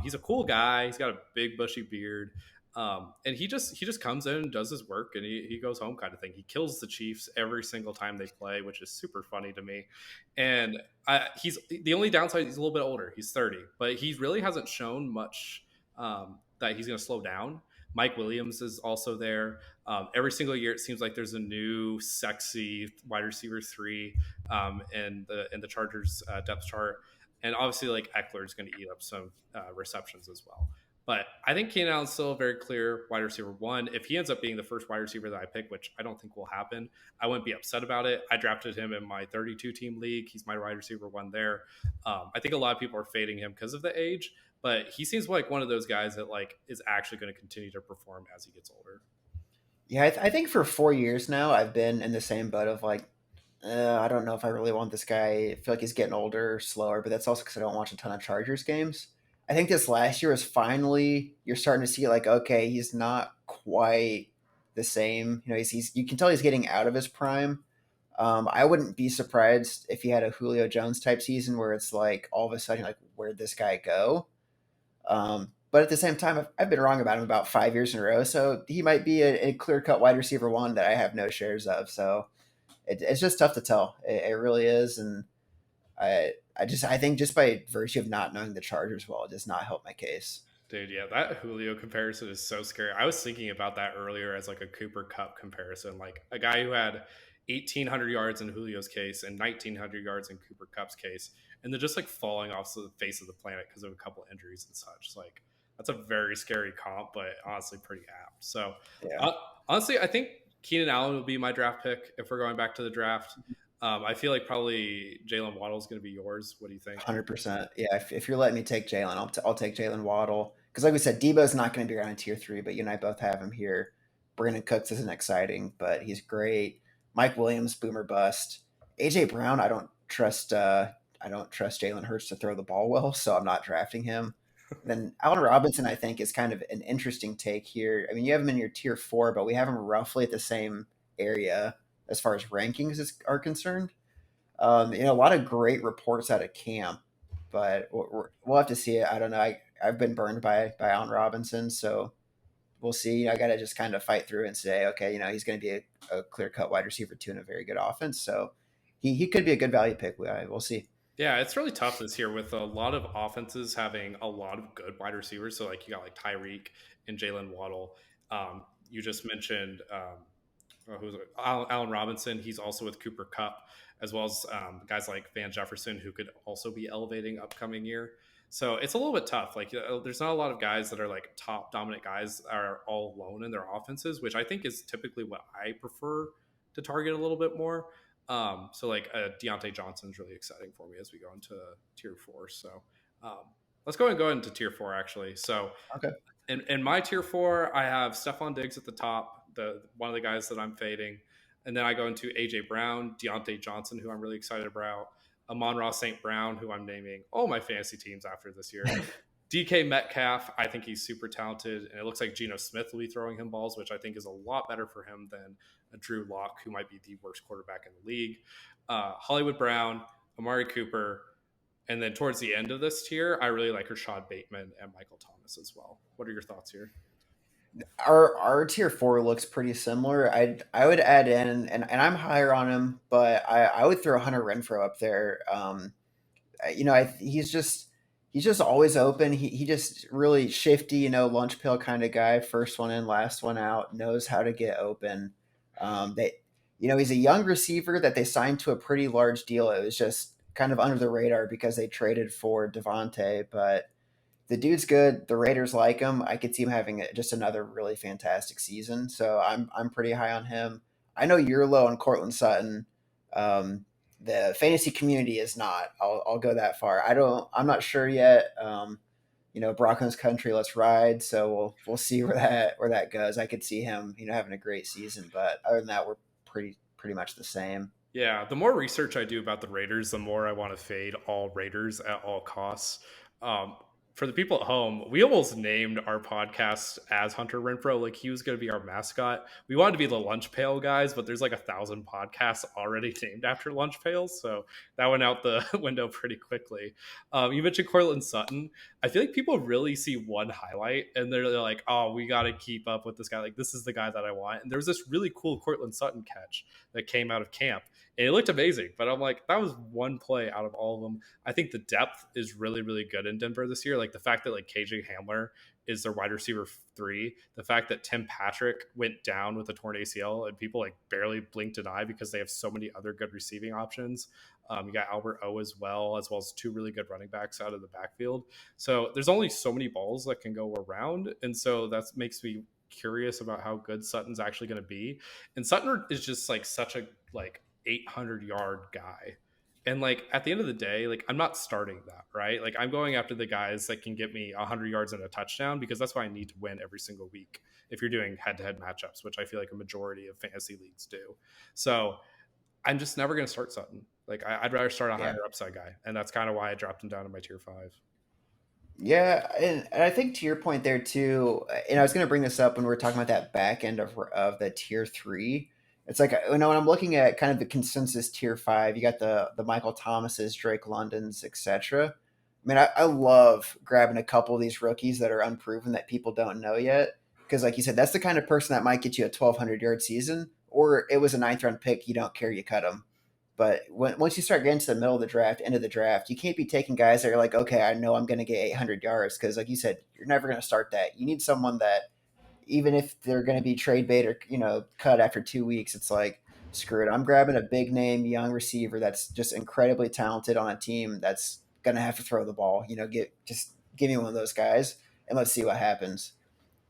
He's a cool guy. He's got a big bushy beard. And he just comes in and does his work and he goes home kind of thing. He kills the Chiefs every single time they play, which is super funny to me. And he's the only downside. He's a little bit older. He's 30, but he really hasn't shown much that he's going to slow down. Mike Williams is also there. Every single year, it seems like there's a new sexy wide receiver three in the Chargers depth chart, and obviously like Eckler is going to eat up some receptions as well. But I think Keenan Allen's still a very clear wide receiver one. If he ends up being the first wide receiver that I pick, which I don't think will happen, I wouldn't be upset about it. I drafted him in my 32 team league. He's my wide receiver one there. I think a lot of people are fading him because of the age, but he seems like one of those guys that like is actually going to continue to perform as he gets older. Yeah, I think for 4 years now, I've been in the same boat of like, I don't know if I really want this guy. I feel like he's getting older, slower, but that's also because I don't watch a ton of Chargers games. I think this last year is finally you're starting to see like, okay, he's not quite the same. You know, he's you can tell he's getting out of his prime. I wouldn't be surprised if he had a Julio Jones type season where it's like all of a sudden like, where'd this guy go? But at the same time, I've been wrong about him about 5 years in a row, so he might be a clear cut wide receiver one that I have no shares of. So it's just tough to tell. It really is, and I think just by virtue of not knowing the Chargers well, it does not help my case. Dude, yeah, that Julio comparison is so scary. I was thinking about that earlier as like a Cooper Cup comparison, like a guy who had 1,800 yards in Julio's case and 1,900 yards in Cooper Cup's case, and then just like falling off the face of the planet because of a couple injuries and such. Like that's a very scary comp, but honestly pretty apt. So Yeah. uh, honestly, I think Keenan Allen will be my draft pick if we're going back to the draft. I feel like probably Jalen Waddle is going to be yours. What do you think? 100%. Yeah, if you're letting me take Jalen, I'll take Jalen Waddle because, like we said, Debo's not going to be around in tier three, but you and I both have him here. Brandon Cooks isn't exciting, but he's great. Mike Williams, boomer bust. AJ Brown, I don't trust. I don't trust Jalen Hurts to throw the ball well, so I'm not drafting him. Then Allen Robinson, I think, is kind of an interesting take here. I mean, you have him in your tier four, but we have him roughly at the same area as far as rankings are concerned. A lot of great reports out of camp, but we'll have to see it. I don't know. I've been burned by Allen Robinson, so we'll see. I got to just kind of fight through and say, okay, he's going to be a clear cut wide receiver two in a very good offense. So he could be a good value pick. We'll see. Yeah, it's really tough this year with a lot of offenses having a lot of good wide receivers. So like you got like Tyreek and Jalen Waddle. You just mentioned who's it? Allen Robinson. He's also with Cooper Cup, as well as guys like Van Jefferson, who could also be elevating upcoming year. So it's a little bit tough. Like, there's not a lot of guys that are like top dominant guys that are all alone in their offenses, which I think is typically what I prefer to target a little bit more. So like Deontay Johnson is really exciting for me as we go into tier four. So um, let's go into tier four actually. So Okay. in my tier four, I have Stephon Diggs at the top, the one of the guys that I'm fading, and then I go into AJ Brown, Deontay Johnson, who I'm really excited about, Amon-Ra St. Brown, who I'm naming all my fantasy teams after this year. DK Metcalf, I think he's super talented, and it looks like Geno Smith will be throwing him balls, which I think is a lot better for him than a Drew Lock, who might be the worst quarterback in the league. Hollywood Brown, Amari Cooper, and then towards the end of this tier, I really like Rashad Bateman and Michael Thomas as well. What are your thoughts here? Our tier four looks pretty similar. I would add in, and I'm higher on him, but I would throw Hunter Renfro up there. He's just always open. He just really shifty, lunch pill kind of guy. First one in, last one out. Knows how to get open. He's a young receiver that they signed to a pretty large deal. It was just kind of under the radar because they traded for Devontae, but the dude's good. The Raiders like him. I could see him having just another really fantastic season. So I'm pretty high on him. I know you're low on Cortland Sutton. The fantasy community is not. I'll go that far. I'm not sure yet. Broncos country, let's ride. So we'll see where that goes. I could see him, having a great season, but other than that, we're pretty much the same. Yeah, the more research I do about the Raiders, the more I want to fade all Raiders at all costs. Um, for the people at home, we almost named our podcast as Hunter Renfro. Like, he was going to be our mascot. We wanted to be the lunch pail guys, but there's like 1,000 podcasts already named after lunch pails. So that went out the window pretty quickly. You mentioned Cortland Sutton. I feel like people really see one highlight and they're like, oh, we got to keep up with this guy. Like, this is the guy that I want. And there was this really cool Cortland Sutton catch that came out of camp. And it looked amazing, but I'm like, that was one play out of all of them. I think the depth is really, really good in Denver this year. Like, the fact that like KJ Hamler is their wide receiver 3, the fact that Tim Patrick went down with a torn ACL and people like barely blinked an eye because they have so many other good receiving options. You got Albert O as well as 2 really good running backs out of the backfield. So there's only so many balls that can go around, and so that makes me curious about how good Sutton's actually going to be. And Sutton is just like such a like 800-yard guy. And like at the end of the day, like I'm not starting that, right? Like I'm going after the guys that can get me 100 yards and a touchdown because that's why I need to win every single week if you're doing head-to-head matchups, which I feel like a majority of fantasy leagues do. So I'm just never going to start Sutton. Like I'd rather start a Yeah. higher upside guy, and that's kind of why I dropped him down to my tier 5. Yeah, and I think to your point there too, and I was going to bring this up when we were talking about that back end of the tier three. It's like when I'm looking at kind of the consensus tier five, you got the Michael Thomases, Drake Londons, etc. I mean, I love grabbing a couple of these rookies that are unproven that people don't know yet, because like you said, that's the kind of person that might get you a 1,200-yard season, or it was a ninth round pick, you don't care, you cut them. But once you start getting to the middle of the draft, end of the draft, you can't be taking guys that are like, okay, I know I'm going to get 800 yards because, like you said, you're never going to start that. You need someone that, even if they're going to be trade bait or cut after 2 weeks, it's like, screw it. I'm grabbing a big name young receiver that's just incredibly talented on a team that's going to have to throw the ball. Give me one of those guys and let's see what happens.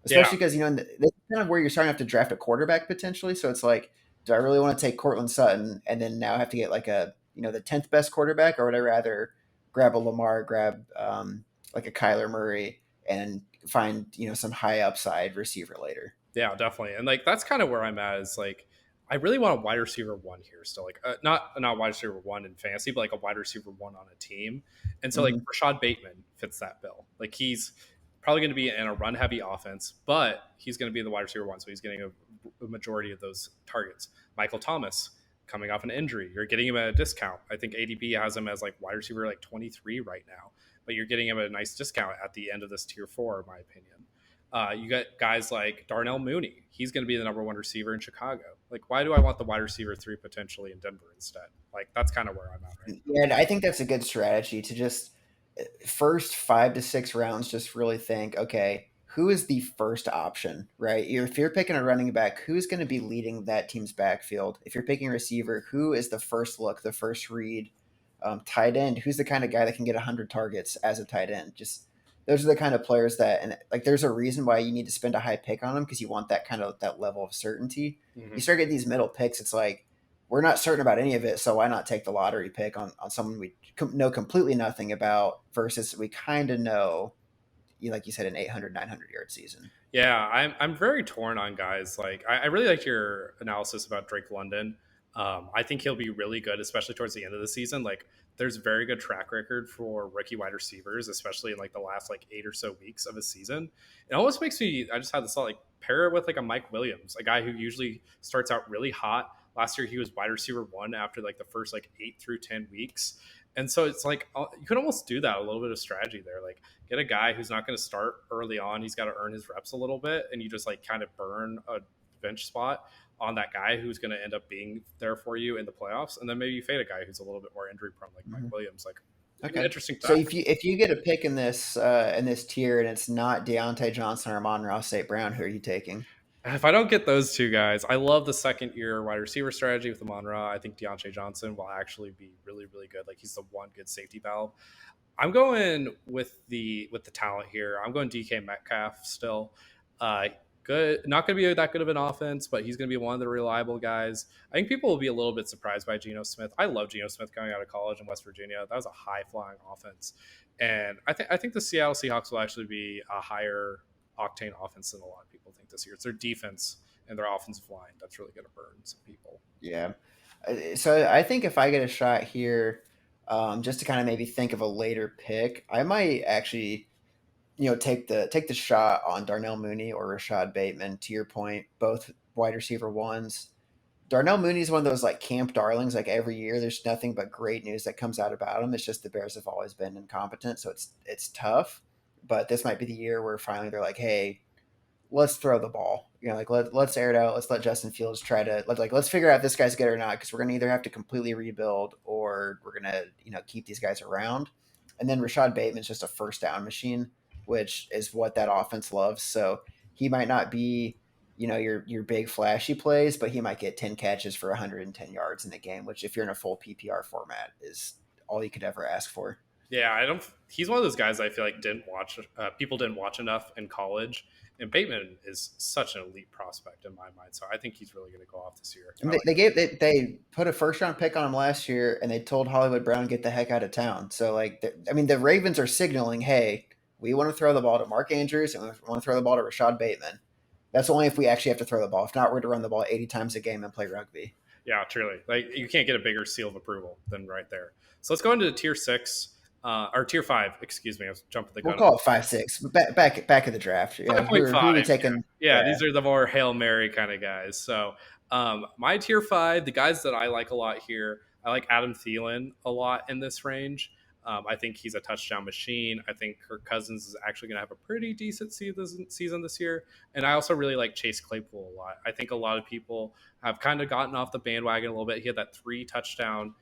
Yeah, Especially because that's kind of where you're starting to have to draft a quarterback potentially. So it's like, do I really want to take Cortland Sutton and then now have to get like the 10th best quarterback, or would I rather grab a Lamar, grab like a Kyler Murray, and find some high upside receiver later? yeah, definitely. And like that's kind of where I'm at. Is like I really want a wide receiver 1 here still. Like not wide receiver 1 in fantasy, but like a wide receiver 1 on a team. And so like Hmm. Rashad Bateman fits that bill. Like he's probably going to be in a run heavy offense, but he's going to be the wide receiver 1, so he's getting a majority of those targets. Michael Thomas coming off an injury, you're getting him at a discount. I think ADP has him as like wide receiver like 23 right now, but you're getting him at a nice discount at the end of this tier 4, in my opinion. You got guys like Darnell Mooney. He's going to be the number 1 receiver in Chicago. Like, why do I want the wide receiver 3 potentially in Denver instead? Like, that's kind of where I'm at right Yeah, and I think that's a good strategy to just first 5 to 6 rounds, just really think, okay, who is the first option, right? If you're picking a running back, who's going to be leading that team's backfield? If you're picking a receiver, who is the first look, the first read? Tight end, who's the kind of guy that can get 100 targets as a tight end? Just those are the kind of players that, and like, there's a reason why you need to spend a high pick on them because you want that kind of that level of certainty. You Hmm. start getting these middle picks, it's like we're not certain about any of it, so why not take the lottery pick on someone we know completely nothing about versus we kind of know, like you said, an 800, 900 yard season. Yeah, I'm very torn on guys. Like I really like your analysis about Drake London. I think he'll be really good, especially towards the end of the season. Like there's very good track record for rookie wide receivers, especially in like the last like 8 or so weeks of a season. It almost makes me. I just had this thought, like pair it with like a Mike Williams, a guy who usually starts out really hot. Last year he was wide receiver one after like the first like 8 through 10 weeks. And so it's like you could almost do that, a little bit of strategy there. Like get a guy who's not going to start early on. He's got to earn his reps a little bit, and you just like kind of burn a bench spot on that guy who's going to end up being there for you in the playoffs, and then maybe you fade a guy who's a little bit more injury prone, like Mike Mm-hmm. Williams. Like maybe an Okay. interesting So bet. if you get a pick in this tier and it's not Deontay Johnson or Amon-Ra St. Brown, who are you taking? If I don't get those two guys, I love the second year wide receiver strategy with Amon Ra. I think Deontay Johnson will actually be really, really good. Like he's the one good safety valve. I'm going with the talent here. I'm going DK Metcalf still. Uh, Good, not going to be that good of an offense, but he's going to be one of the reliable guys. I think people will be a little bit surprised by Geno Smith. I love Geno Smith coming out of college in West Virginia. That was a high flying offense, and I think the Seattle Seahawks will actually be a higher octane offense than a lot of people think this year. It's their defense and their offensive line that's really going to burn some people. Yeah. So I think if I get a shot here, just to kind of maybe think of a later pick, I might actually, take the shot on Darnell Mooney or Rashad Bateman. To your point, both wide receiver ones. Darnell Mooney is one of those like camp darlings. Like every year, there's nothing but great news that comes out about him. It's just the Bears have always been incompetent, so it's tough. But this might be the year where finally they're like, hey, let's throw the ball. Like let's air it out. Let's let Justin Fields try to let's figure out if this guy's good or not because we're gonna either have to completely rebuild or we're gonna keep these guys around. And then Rashad Bateman's just a first down machine, which is what that offense loves. So he might not be your big flashy plays, but he might get 10 catches for 110 yards in the game, which if you're in a full PPR format is all you could ever ask for. Yeah, I don't. He's one of those guys I feel like didn't watch. People didn't watch enough in college, and Bateman is such an elite prospect in my mind. So I think he's really going to go off this year. And I they, like. they gave they put a first round pick on him last year, and they told Hollywood Brown get the heck out of town. So the Ravens are signaling, hey, we want to throw the ball to Mark Andrews and we want to throw the ball to Rashad Bateman. That's only if we actually have to throw the ball. If not, we're to run the ball 80 times a game and play rugby. Yeah, truly. Like you can't get a bigger seal of approval than right there. So let's go into tier six, or tier five. Excuse me, I was jumping the We'll gun. call it 5-6. Back of the draft. Yeah, Five who point are we five. taking? Yeah, Yeah, these are the more hail mary kind of guys. So my tier five, the guys that I like a lot here, I like Adam Thielen a lot in this range. I think he's a touchdown machine. I think Kirk Cousins is actually going to have a pretty decent season this year. And I also really like Chase Claypool a lot. I think a lot of people have kind of gotten off the bandwagon a little bit. He had that 3 touchdown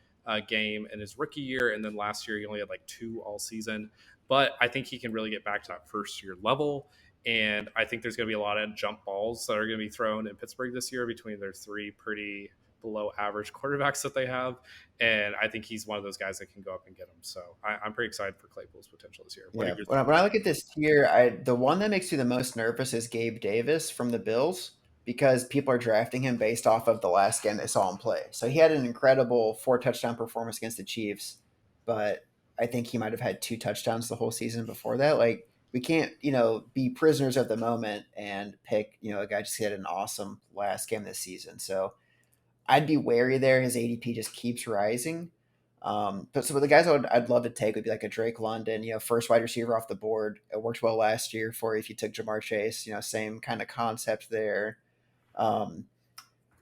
game in his rookie year. And then last year, he only had like 2 all season. But I think he can really get back to that first year level. And I think there's going to be a lot of jump balls that are going to be thrown in Pittsburgh this year between their 3 pretty below average quarterbacks that they have. And I think he's one of those guys that can go up and get them. So I'm pretty excited for Claypool's potential this year. What are yeah. your When I look at this tier, the one that makes me the most nervous is Gabe Davis from the Bills because people are drafting him based off of the last game they saw him play. So he had an incredible 4 touchdown performance against the Chiefs, but I think he might have had 2 touchdowns the whole season before that. Like we can't, be prisoners of the moment and pick, a guy just had an awesome last game this season. So I'd be wary there. His ADP just keeps rising. But so the guys I'd love to take would be like a Drake London, first wide receiver off the board. It worked well last year for you if you took Jamar Chase, same kind of concept there. Um,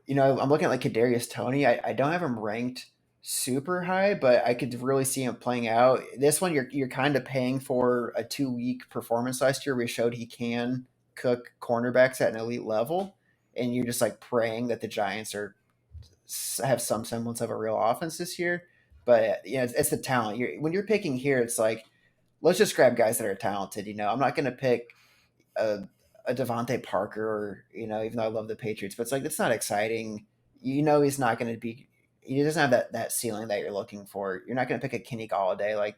I'm looking at like Kadarius Tony. I don't have him ranked super high, but I could really see him playing out. This one you're kind of paying for a 2 week performance last year. We showed he can cook cornerbacks at an elite level, and you're just like praying that the Giants have some semblance of a real offense this year. But it's the talent. When you're picking here, it's like let's just grab guys that are talented. I'm not going to pick a Devontae Parker, or even though I love the Patriots, but it's like it's not exciting. He's not going to be. He doesn't have that ceiling that you're looking for. You're not going to pick a Kenny Galladay. Like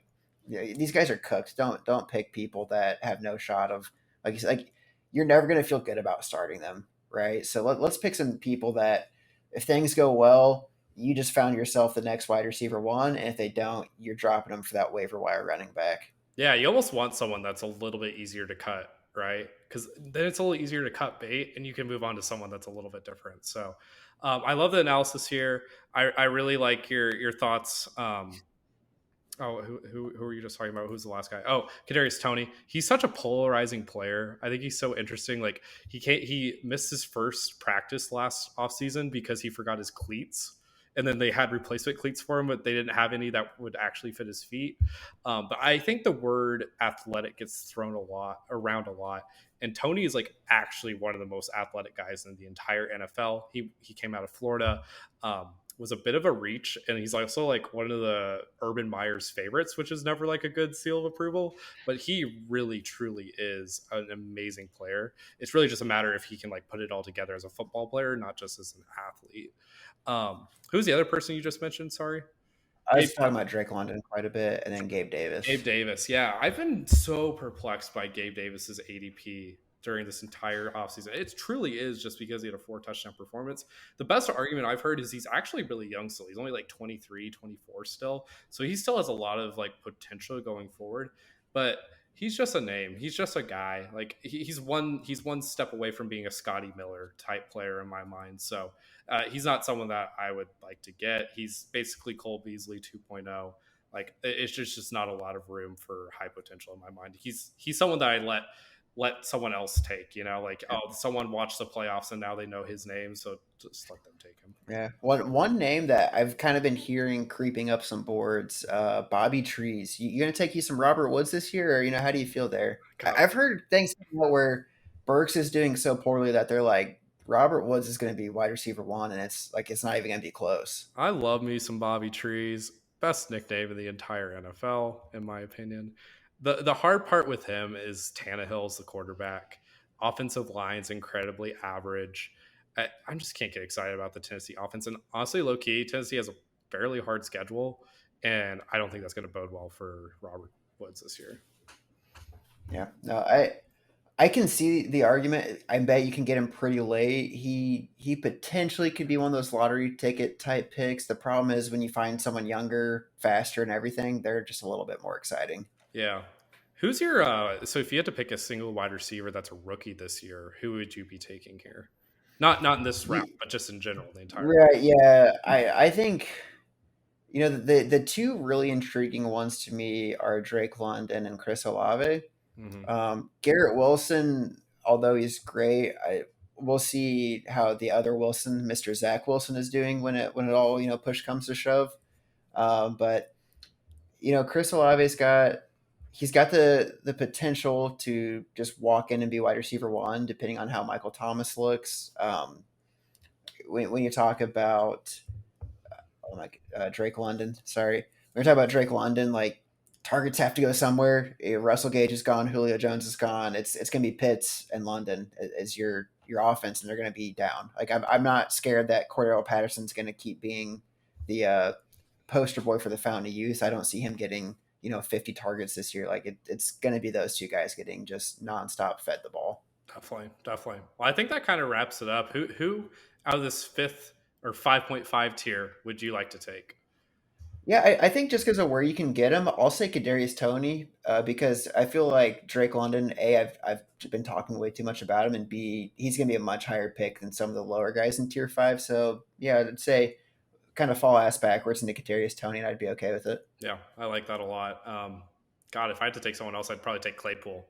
these guys are cooked. Don't pick people that have no shot of like you said, like you're never going to feel good about starting them, right? So let's pick some people that if things go well, you just found yourself the next wide receiver one, and if they don't, you're dropping them for that waiver wire running back. Yeah, you almost want someone that's a little bit easier to cut, right? Because then it's a little easier to cut bait, and you can move on to someone that's a little bit different. So, I love the analysis here. I really like your thoughts. Oh, who were you just talking about? Who's the last guy? Oh, Kadarius Toney. He's such a polarizing player. I think he's so interesting. Like he missed his first practice last offseason because he forgot his cleats. And then they had replacement cleats for him, but they didn't have any that would actually fit his feet. But I think the word athletic gets thrown around a lot. And Tony is like actually one of the most athletic guys in the entire NFL. He came out of Florida. Was a bit of a reach, and he's also like one of the Urban Meyer's favorites, which is never like a good seal of approval, but he really truly is an amazing player. It's really just a matter if he can like put it all together as a football player, not just as an athlete. Who's the other person you just mentioned? Sorry. I Gabe, was talking about Drake London quite a bit, and then Gabe Gabe Davis. Davis. Yeah, I've been so perplexed by Gabe Davis's ADP during this entire offseason. It truly is just because he had a 4 touchdown performance. The best argument I've heard is he's actually really young still. He's only like 23, 24 still. So he still has a lot of like potential going forward. But he's just a name. He's just a guy. Like he's one step away from being a Scotty Miller type player in my mind. So he's not someone that I would like to get. He's basically Cole Beasley 2.0. Like it's just not a lot of room for high potential in my mind. He's someone that I let someone else take. Like someone watched the playoffs and now they know his name, so just let them take him. Yeah, one name that I've kind of been hearing creeping up some boards, Bobby Trees. You gonna take you some Robert Woods this year, or how do you feel there? God, I've heard things where Burks is doing so poorly that they're like Robert Woods is going to be wide receiver one, and it's like it's not even going to be close. I love me some Bobby Trees. Best nickname in the entire NFL, in my opinion. The hard part with him is Tannehill's the quarterback. Offensive line's incredibly average. I just can't get excited about the Tennessee offense. And honestly, low key, Tennessee has a fairly hard schedule, and I don't think that's going to bode well for Robert Woods this year. Yeah, no, I can see the argument. I bet you can get him pretty late. He potentially could be one of those lottery ticket type picks. The problem is when you find someone younger, faster, and everything, they're just a little bit more exciting. Yeah. Who's your so if you had to pick a single wide receiver that's a rookie this year, who would you be taking here? Not in this round, Ye- but just in general, the entire. Right? Yeah, I think the two really intriguing ones to me are Drake London and Chris Olave. Mm-hmm. Garrett Wilson, although he's great, we'll see how the other Wilson, Mr. Zach Wilson, is doing when it all push comes to shove. But Chris Olave's got the potential to just walk in and be wide receiver one, depending on how Michael Thomas looks. When you talk about oh my Drake London, sorry, when you talk about Drake London, like targets have to go somewhere. Russell Gage is gone, Julio Jones is gone. It's gonna be Pitts and London as your offense, and they're gonna be down. Like I'm not scared that Cordero Patterson's gonna keep being the poster boy for the Fountain of Youth. I don't see him getting 50 targets this year. Like it's gonna be those two guys getting just nonstop fed the ball. Definitely, definitely. Well, I think that kind of wraps it up. Who out of this fifth or 5.5 tier would you like to take? Yeah, I think just because of where you can get him, I'll say Kadarius Toney because I feel like Drake London. I've been talking way too much about him, and B, he's going to be a much higher pick than some of the lower guys in Tier 5. So yeah, I'd say kind of fall ass backwards into Kadarius Toney, and I'd be okay with it. Yeah, I like that a lot. God, if I had to take someone else, I'd probably take Claypool.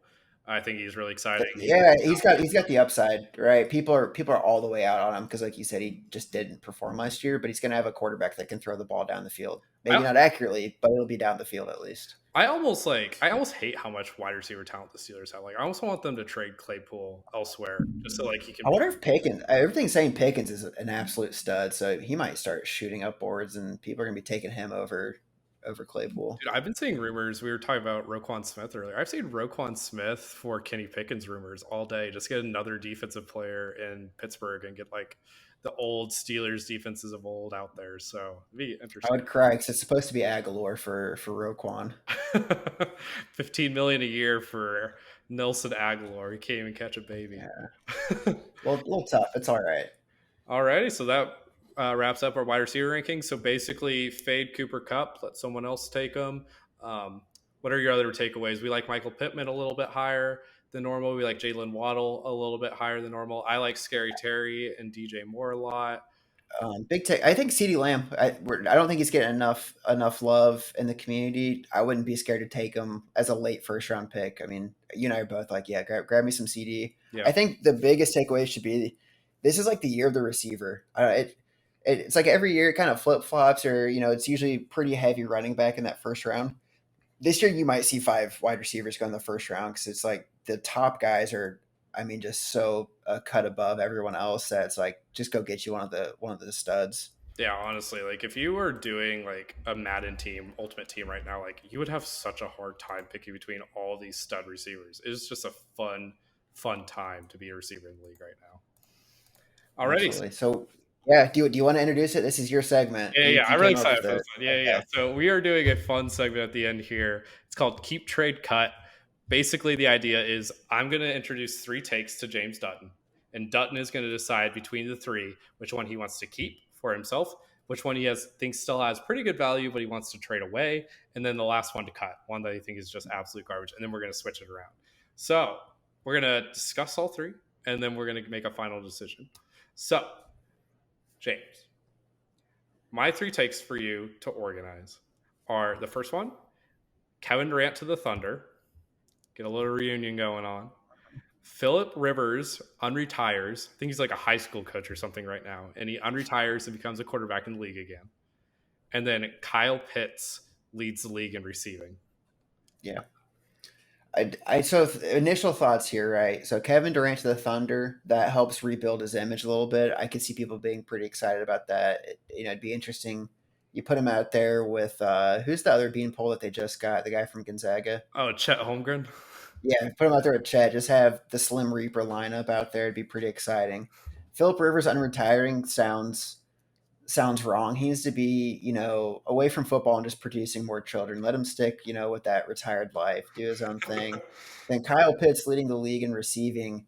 I think he's really exciting. Yeah, he's got the upside, right? People are all the way out on him because, like you said, he just didn't perform last year. But he's going to have a quarterback that can throw the ball down the field. Maybe I, not accurately, but it'll be down the field at least. I almost hate how much wide receiver talent the Steelers have. Like I almost want them to trade Claypool elsewhere just so like he can. I wonder if Pickens. Everything's saying Pickens is an absolute stud, so he might start shooting up boards, and people are going to be taking him over. over Claypool. Dude, I've been seeing rumors. We were talking about Roquan Smith earlier. I've seen Roquan Smith for Kenny Pickens rumors all day. Just get another defensive player in Pittsburgh and get like the old Steelers defenses of old out there. So it'd be I interesting. would cry because it's supposed to be Aguilar for Roquan. 15 million a year for Nelson Aguilar. He can't even catch a baby. Yeah, a little tough. It's all right. Alrighty, so that wraps up our wide receiver rankings. So basically, fade Cooper Cup, let someone else take him. Um, what are your other takeaways? We like Michael Pittman a little bit higher than normal. We like Jalen Waddle a little bit higher than normal. I like Scary Terry and DJ Moore a lot. Big take. I think CeeDee Lamb. I don't think he's getting enough love in the community. I wouldn't be scared to take him as a late first round pick. I mean, you and I are both like, yeah, grab me some CD. Yeah, I think the biggest takeaway should be this is like the year of the receiver. It's like every year it kind of flip flops, or it's usually pretty heavy running back in that first round. This year you might see 5 wide receivers go in the first round because it's like the top guys are, I mean, just so cut above everyone else that it's like just go get you one of the studs. yeah. Honestly, like if you were doing like a Madden team, Ultimate Team right now, like you would have such a hard time picking between all these stud receivers. It's just a fun time to be a receiver in the league right now. Alrighty, Absolutely. So yeah, do you want to introduce it? This is your segment. yeah, You, yeah, you I'm really came up excited with for it. this one. Yeah, yeah. Okay. So we are doing a fun segment at the end here. It's called Keep Trade Cut. Basically, the idea is I'm going to introduce 3 takes to James Dutton, and Dutton is going to decide between the 3 which one he wants to keep for himself, which one he thinks still has pretty good value, but he wants to trade away, and then the last one to cut, one that he thinks is just absolute garbage, and then we're going to switch it around. So we're going to discuss all 3, and then we're going to make a final decision. So, James, my 3 takes for you to organize are the first one, Kevin Durant to the Thunder, get a little reunion going on. Philip Rivers unretires. I think he's like a high school coach or something right now, and he unretires and becomes a quarterback in the league again. And then Kyle Pitts leads the league in receiving. Yeah. Initial thoughts here, right? So Kevin Durant to the Thunder, that helps rebuild his image a little bit. I could see people being pretty excited about that. It'd be interesting. You put him out there with who's the other beanpole that they just got? The guy from Gonzaga. Oh, Chet Holmgren. Yeah, put him out there with Chet. Just have the Slim Reaper lineup out there. It'd be pretty exciting. Philip Rivers unretiring sounds wrong. He needs to be, away from football and just producing more children. Let him stick, with that retired life, do his own thing. Then Kyle Pitts leading the league in receiving.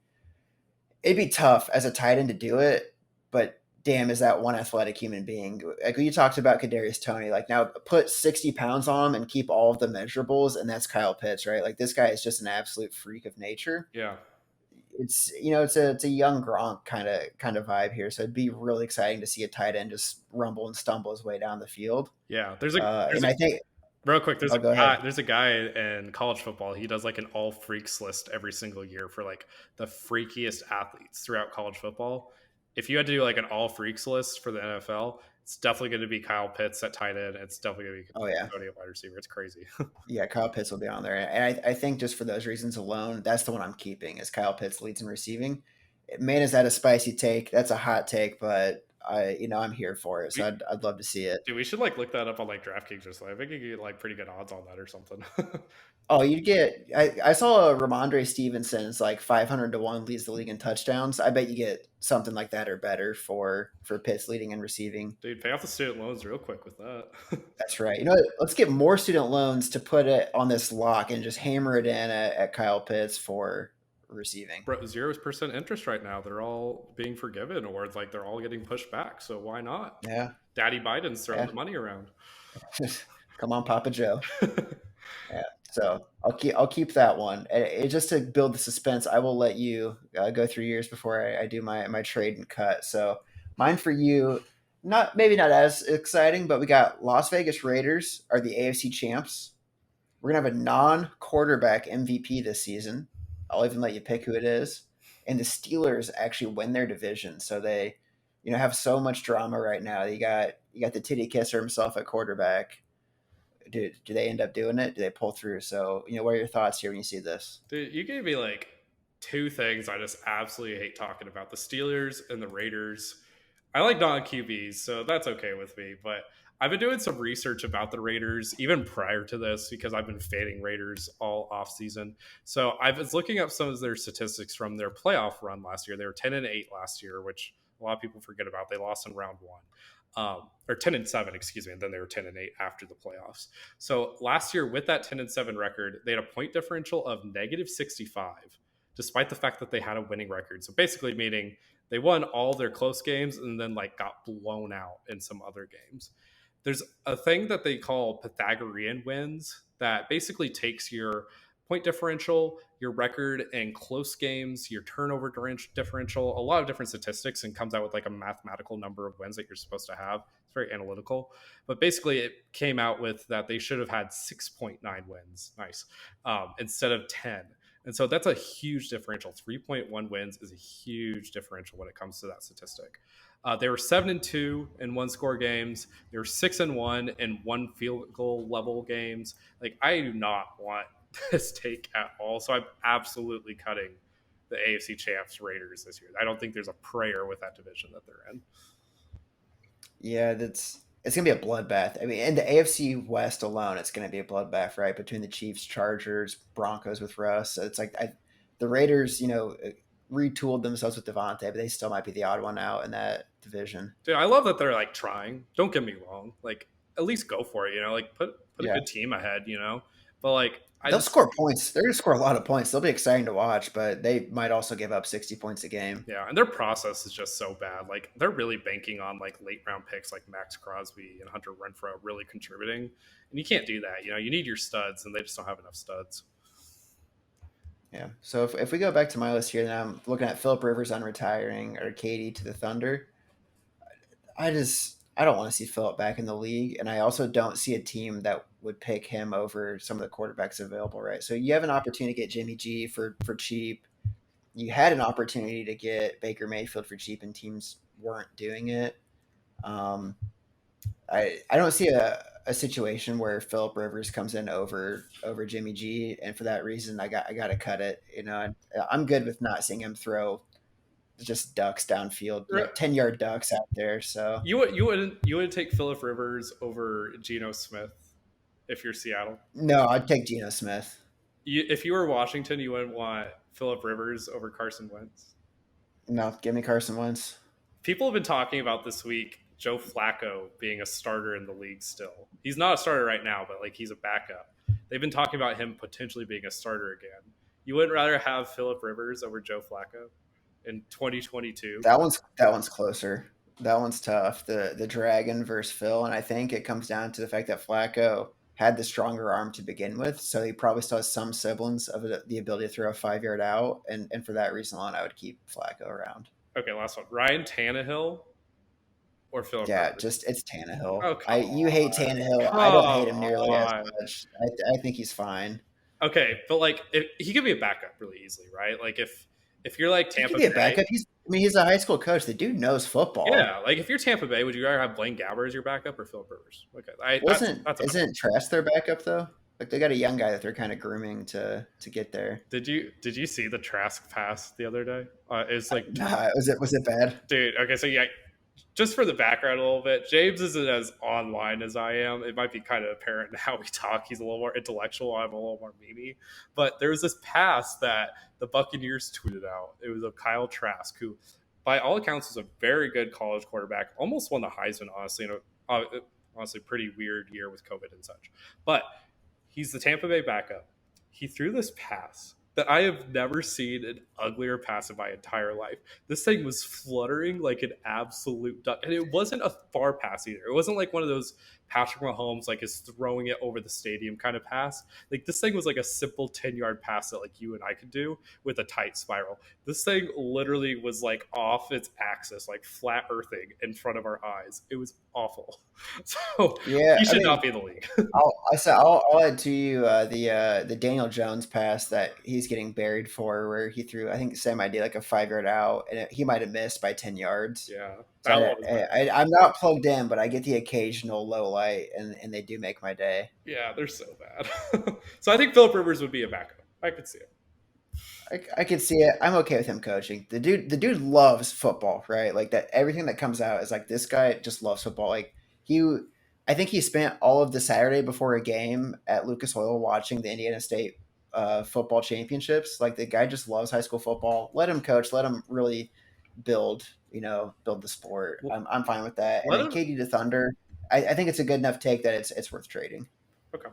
It'd be tough as a tight end to do it, but damn, is that one athletic human being. Like you talked about Kadarius Toney, like now put 60 pounds on him and keep all of the measurables, and that's Kyle Pitts, right? Like this guy is just an absolute freak of nature. Yeah. It's a young Gronk kind of vibe here. So it'd be really exciting to see a tight end just rumble and stumble his way down the field. Yeah. And I think, Real quick, oh, go ahead. there's a guy in college football. He does like an all freaks list every single year for like the freakiest athletes throughout college football. If you had to do like an all freaks list for the NFL, it's definitely going to be Kyle Pitts at tight end. It's definitely going to be Oh yeah, Cody at wide receiver. It's crazy. yeah. Kyle Pitts will be on there, and I think just for those reasons alone, that's the one I'm keeping. Is Kyle Pitts leads in receiving. Man, is that a spicy take? That's a hot take, but I'm here for it. So I'd love to see it. Dude, we should like look that up on like DraftKings or something. I think you get like pretty good odds on that or something. Oh, you get. I saw Ramondre Stevenson's like 500 to 1 leads the league in touchdowns. I bet you get something like that or better for Pitts leading and receiving. Dude, pay off the student loans real quick with that. That's right. You know what? Let's get more student loans to put it on this lock and just hammer it in at Kyle Pitts for receiving. Bro, 0% interest right now. They're all being forgiven, or it's like they're all getting pushed back. So why not? Yeah. Daddy Biden's throwing the money around. Come on, Papa Joe. Yeah. So I'll keep that one. Just to build the suspense, I will let you go through yours before I do my trade and cut. So mine for you, maybe not as exciting, but we got Las Vegas Raiders are the AFC champs. We're gonna have a non-quarterback MVP this season. I'll even let you pick who it is. And the Steelers actually win their division, so they, have so much drama right now. You got the titty kisser himself at quarterback. Do they end up doing it? Do they pull through? So, what are your thoughts here when you see this? Dude, you gave me like 2 things I just absolutely hate talking about: the Steelers and the Raiders. I like non QBs, so that's okay with me. But I've been doing some research about the Raiders even prior to this because I've been fading Raiders all off season. So I was looking up some of their statistics from their playoff run last year. They were 10-8 last year, which a lot of people forget about. They lost in round one. Or 10-7, excuse me, and then they were 10-8 after the playoffs. So last year, with that 10-7 record, they had a point differential of -65, despite the fact that they had a winning record. So basically, meaning they won all their close games and then like got blown out in some other games. There's a thing that they call Pythagorean wins that basically takes your point differential, your record in close games, your turnover differential, a lot of different statistics, and comes out with like a mathematical number of wins that you're supposed to have. It's very analytical. But basically, it came out with that they should have had 6.9 wins. Nice. Instead of 10. And so that's a huge differential. 3.1 wins is a huge differential when it comes to that statistic. They were 7-2 in one score games. They were 6-1 in one field goal level games. Like, I do not want this take at all. So I'm absolutely cutting the AFC champs Raiders this year. I don't think there's a prayer with that division that they're in. Yeah, that's it's gonna be a bloodbath. I mean, in the AFC West alone, it's gonna be a bloodbath, right? Between the Chiefs, Chargers, Broncos with Russ. So it's like the Raiders, retooled themselves with Devontae, but they still might be the odd one out in that division. Dude, I love that they're like trying. Don't get me wrong. Like, at least go for it, like put a Yeah, good team ahead. But like I they'll just score points. They're gonna score a lot of points. They'll be exciting to watch, but they might also give up 60 points a game. yeah, and their process is just so bad. Like, they're really banking on like late round picks like Max Crosby and Hunter Renfro really contributing. And you can't do that. You need your studs and they just don't have enough studs. Yeah. So if we go back to my list here, then I'm looking at Philip Rivers unretiring or Katie to the Thunder. I don't want to see Philip back in the league, and I also don't see a team that would pick him over some of the quarterbacks available. Right. So you have an opportunity to get Jimmy G for cheap. You had an opportunity to get Baker Mayfield for cheap, and teams weren't doing it. Um, I don't see a situation where Philip Rivers comes in over Jimmy G, and for that reason, I got to cut it. I'm good with not seeing him throw just ducks downfield, 10-yard ducks out there. So You wouldn't take Philip Rivers over Geno Smith if you're Seattle. no, I'd take Geno Smith. If you were Washington, you wouldn't want Philip Rivers over Carson Wentz. No, give me Carson Wentz. People have been talking about this week Joe Flacco being a starter in the league still. He's not a starter right now, but like he's a backup. They've been talking about him potentially being a starter again. You wouldn't rather have Philip Rivers over Joe Flacco in 2022? That one's closer. That one's tough. The Dragon versus Phil, and I think it comes down to the fact that Flacco had the stronger arm to begin with, so he probably still has some semblance of the ability to throw a 5-yard out, and for that reason alone, I would keep Flacco around. Okay, last one. Ryan Tannehill or Philip Yeah, Rivers? just it's Tannehill. Oh, come You hate on. Tannehill. Come I don't hate him nearly as on. much. I think he's fine. Okay, but like he could be a backup really easily, right? Like if you're like He Tampa could be a Bay, backup. He's a high school coach. The dude knows football. yeah, like if you're Tampa Bay, would you rather have Blaine Gabbert as your backup or Philip Rivers? Okay, Wasn't that's enough. isn't Trask their backup though? Like they got a young guy that they're kind of grooming to get there. Did you see the Trask pass the other day? It's like, Nah, was it bad? dude. Okay, so yeah, just for the background a little bit, James isn't as online as I am. It might be kind of apparent in how we talk. He's a little more intellectual. I'm a little more memey. But there was this pass that the Buccaneers tweeted out. It was of Kyle Trask, who, by all accounts, was a very good college quarterback. Almost won the Heisman, honestly. Honestly, pretty weird year with COVID and such. But he's the Tampa Bay backup. He threw this pass that I have never seen an uglier pass in my entire life. This thing was fluttering like an absolute duck. And it wasn't a far pass either. It wasn't like one of those Patrick Mahomes like is throwing it over the stadium kind of pass. Like this thing was like a simple 10-yard pass that like you and I could do with a tight spiral. This thing literally was like off its axis, like flat earthing in front of our eyes. It was awful. So Yeah, he I should mean, not be in the league. I'll add to you the Daniel Jones pass that he's getting buried for, where he threw I think the same idea like a 5-yard out, and he might have missed by 10 yards. Yeah, So that one was bad. I'm not plugged in, but I get the occasional low light, and they do make my day. Yeah, they're so bad. So I think Philip Rivers would be a backup. I could see it. I can see it. I'm okay with him coaching. The dude loves football, right? Like that. Everything that comes out is like this guy just loves football. Like he I think he spent all of the Saturday before a game at Lucas Oil watching the Indiana State football championships. Like the guy just loves high school football. Let him coach. Let him really build. Build the sport. L- I'm fine with that. And Let then him. Katie to Thunder. I think it's a good enough take that it's worth trading. Okay.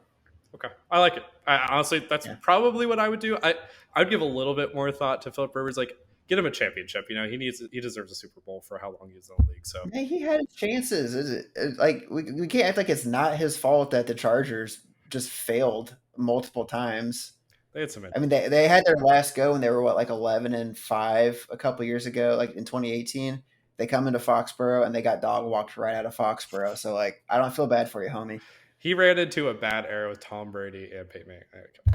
Okay. I like it. Honestly, that's Yeah. probably what I would do. I'd give a little bit more thought to Philip Rivers. Like, get him a championship. He deserves a Super Bowl for how long he's in the league. So Man, he had his chances. Is it like we can't act like it's not his fault that the Chargers just failed multiple times. they had some I mean, injuries. they had their last go and they were what, like 11-5 a couple years ago, like in 2018. They come into Foxborough and they got dog walked right out of Foxborough. So like, I don't feel bad for you, homie. He ran into a bad era with Tom Brady and Peyton Manning.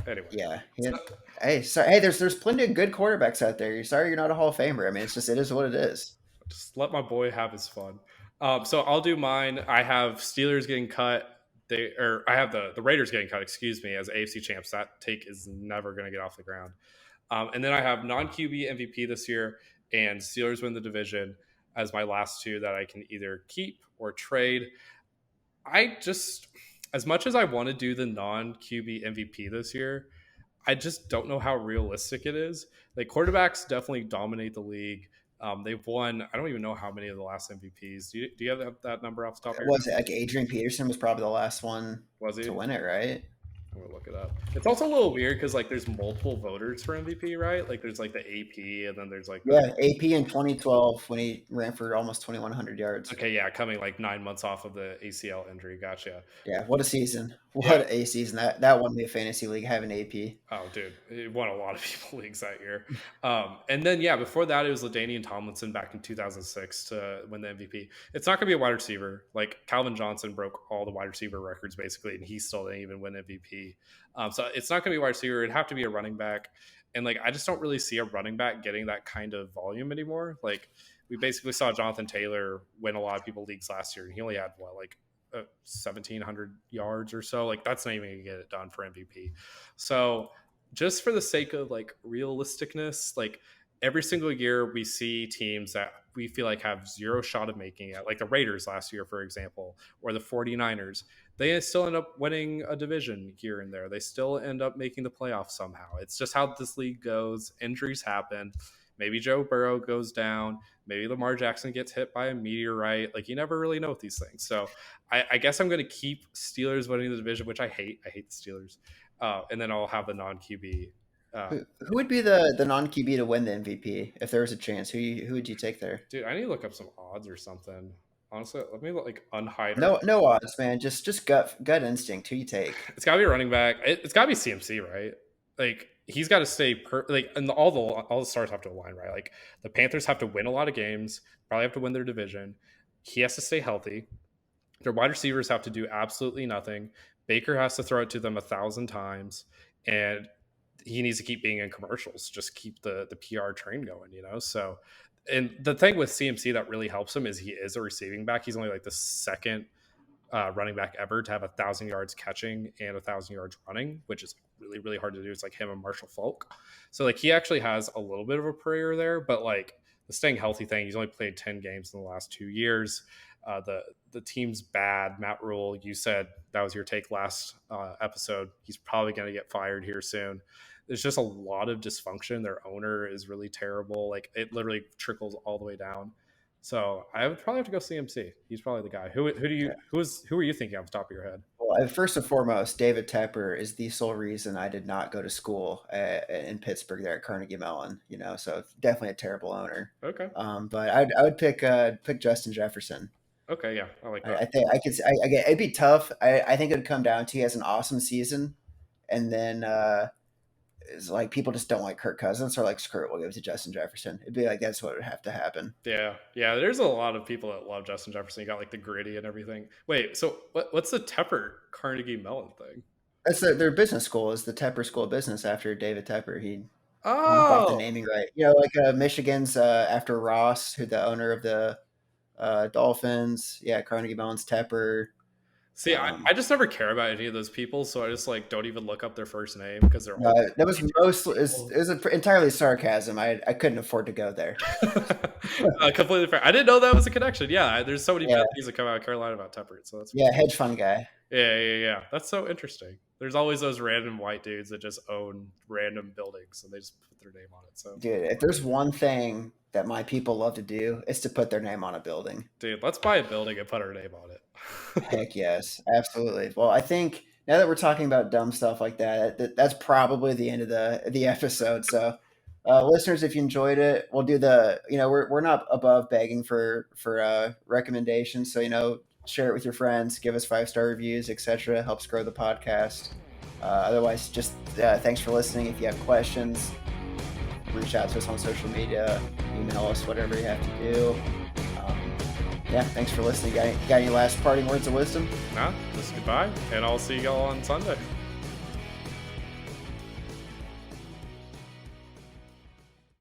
Anyway, Yeah. so Hey, hey, there's plenty of good quarterbacks out there. You're sorry you're not a Hall of Famer. I mean, it is what it is. just let my boy have his fun. So I'll do mine. I have Steelers getting cut. I have the Raiders getting cut. Excuse me, as AFC champs. That take is never going to get off the ground. And then I have non QB MVP this year and Steelers win the division as my last two that I can either keep or trade. I just, as much as I want to do the non QB MVP this year, I just don't know how realistic it is. Like quarterbacks definitely dominate the league. They've won. I don't even know how many of the last MVPs. Do you have that number off the top of your head? Was it like Adrian Peterson was probably the last one Was to he? win it, right? I'm gonna look it up. It's also a little weird because like there's multiple voters for MVP, right? Like there's like the AP, and then there's like the Yeah, AP in 2012 when he ran for almost 2,100 yards. okay, yeah, coming like 9 months off of the ACL injury. Gotcha. Yeah, what a season! Yeah. What a season! That won me a fantasy league having AP. Oh, dude, it won a lot of people leagues that year. And then yeah, before that it was LaDainian Tomlinson back in 2006 to win the MVP. It's not going to be a wide receiver. Like Calvin Johnson broke all the wide receiver records basically, and he still didn't even win MVP. So it's not going to be a wide receiver. It'd have to be a running back. And like I just don't really see a running back getting that kind of volume anymore. Like we basically saw Jonathan Taylor win a lot of people leagues last year, and he only had what like 1,700 yards or so. Like that's not even gonna get it done for MVP. So just for the sake of like realisticness, like every single year we see teams that we feel like have zero shot of making it, like the Raiders last year, for example, or the 49ers. They still end up winning a division here and there. They still end up making the playoffs somehow. It's just how this league goes. Injuries happen. Maybe Joe Burrow goes down. Maybe Lamar Jackson gets hit by a meteorite. Like you never really know with these things. So I guess I'm going to keep Steelers winning the division, which I hate. I hate the Steelers. And then I'll have the non QB. Who would be the non QB to win the MVP if there was a chance? Who would you take there? Dude, I need to look up some odds or something. Honestly, let me like unhide our. No odds, man. Just gut instinct. Who you take? It's got to be a running back. It's got to be CMC, right? Like he's got to stay like, and all the stars have to align, right? Like the Panthers have to win a lot of games, probably have to win their division. He has to stay healthy. Their wide receivers have to do absolutely nothing. Baker has to throw it to them 1,000 times, and he needs to keep being in commercials, just keep the PR train going, you know? So, and the thing with CMC that really helps him is he is a receiving back. He's only like the second running back ever to have 1,000 yards catching and 1,000 yards running, which is really, really hard to do. It's like him and Marshall Falk. So, like, he actually has a little bit of a prayer there, but like the staying healthy thing, he's only played 10 games in the last 2 years. The team's bad. Matt Rule, you said that was your take last episode. He's probably going to get fired here soon. There's just a lot of dysfunction. Their owner is really terrible. Like it literally trickles all the way down. So I would probably have to go CMC. He's probably the guy. Who are you thinking off the top of your head? Well, first and foremost, David Tepper is the sole reason I did not go to school in Pittsburgh there at Carnegie Mellon. So definitely a terrible owner. Okay. But I would pick Justin Jefferson. Okay. Yeah, I like I that. think I could. It'd be tough. I think it'd come down to he has an awesome season, and then it's like people just don't like Kirk Cousins, or like screw it, we'll give it to Justin Jefferson. It'd be like that's what would have to happen. Yeah. Yeah. There's a lot of people that love Justin Jefferson. You got like the gritty and everything. Wait. So what's the Tepper Carnegie Mellon thing? That's their business school is the Tepper School of Business after David Tepper. He bought the Oh, naming right. Like Michigan's after Ross, who the owner of the Dolphins. Yeah, Carnegie Mellon's Tepper. See, I just never care about any of those people, so I just like don't even look up their first name because they're all That was mostly is entirely sarcasm. I couldn't afford to go there. completely fair. I didn't know that was a connection. Yeah, there's so many Yeah, bad things that come out of Carolina about Temperate, so that's yeah, hedge fund guy. yeah. That's so interesting. There's always those random white dudes that just own random buildings and they just put their name on it. So, Dude, if there's one thing that my people love to do, it's to put their name on a building. dude, let's buy a building and put our name on it. Heck yes, absolutely. Well, I think now that we're talking about dumb stuff like that's probably the end of the episode. So, listeners, if you enjoyed it, we'll do the we're not above begging for recommendations. So share it with your friends, give us 5-star reviews, etc. Helps grow the podcast. Otherwise, just thanks for listening. If you have questions, reach out to us on social media, email us, whatever you have to do. Yeah, thanks for listening. Got any last parting words of wisdom? Nah, just goodbye, and I'll see y'all on Sunday.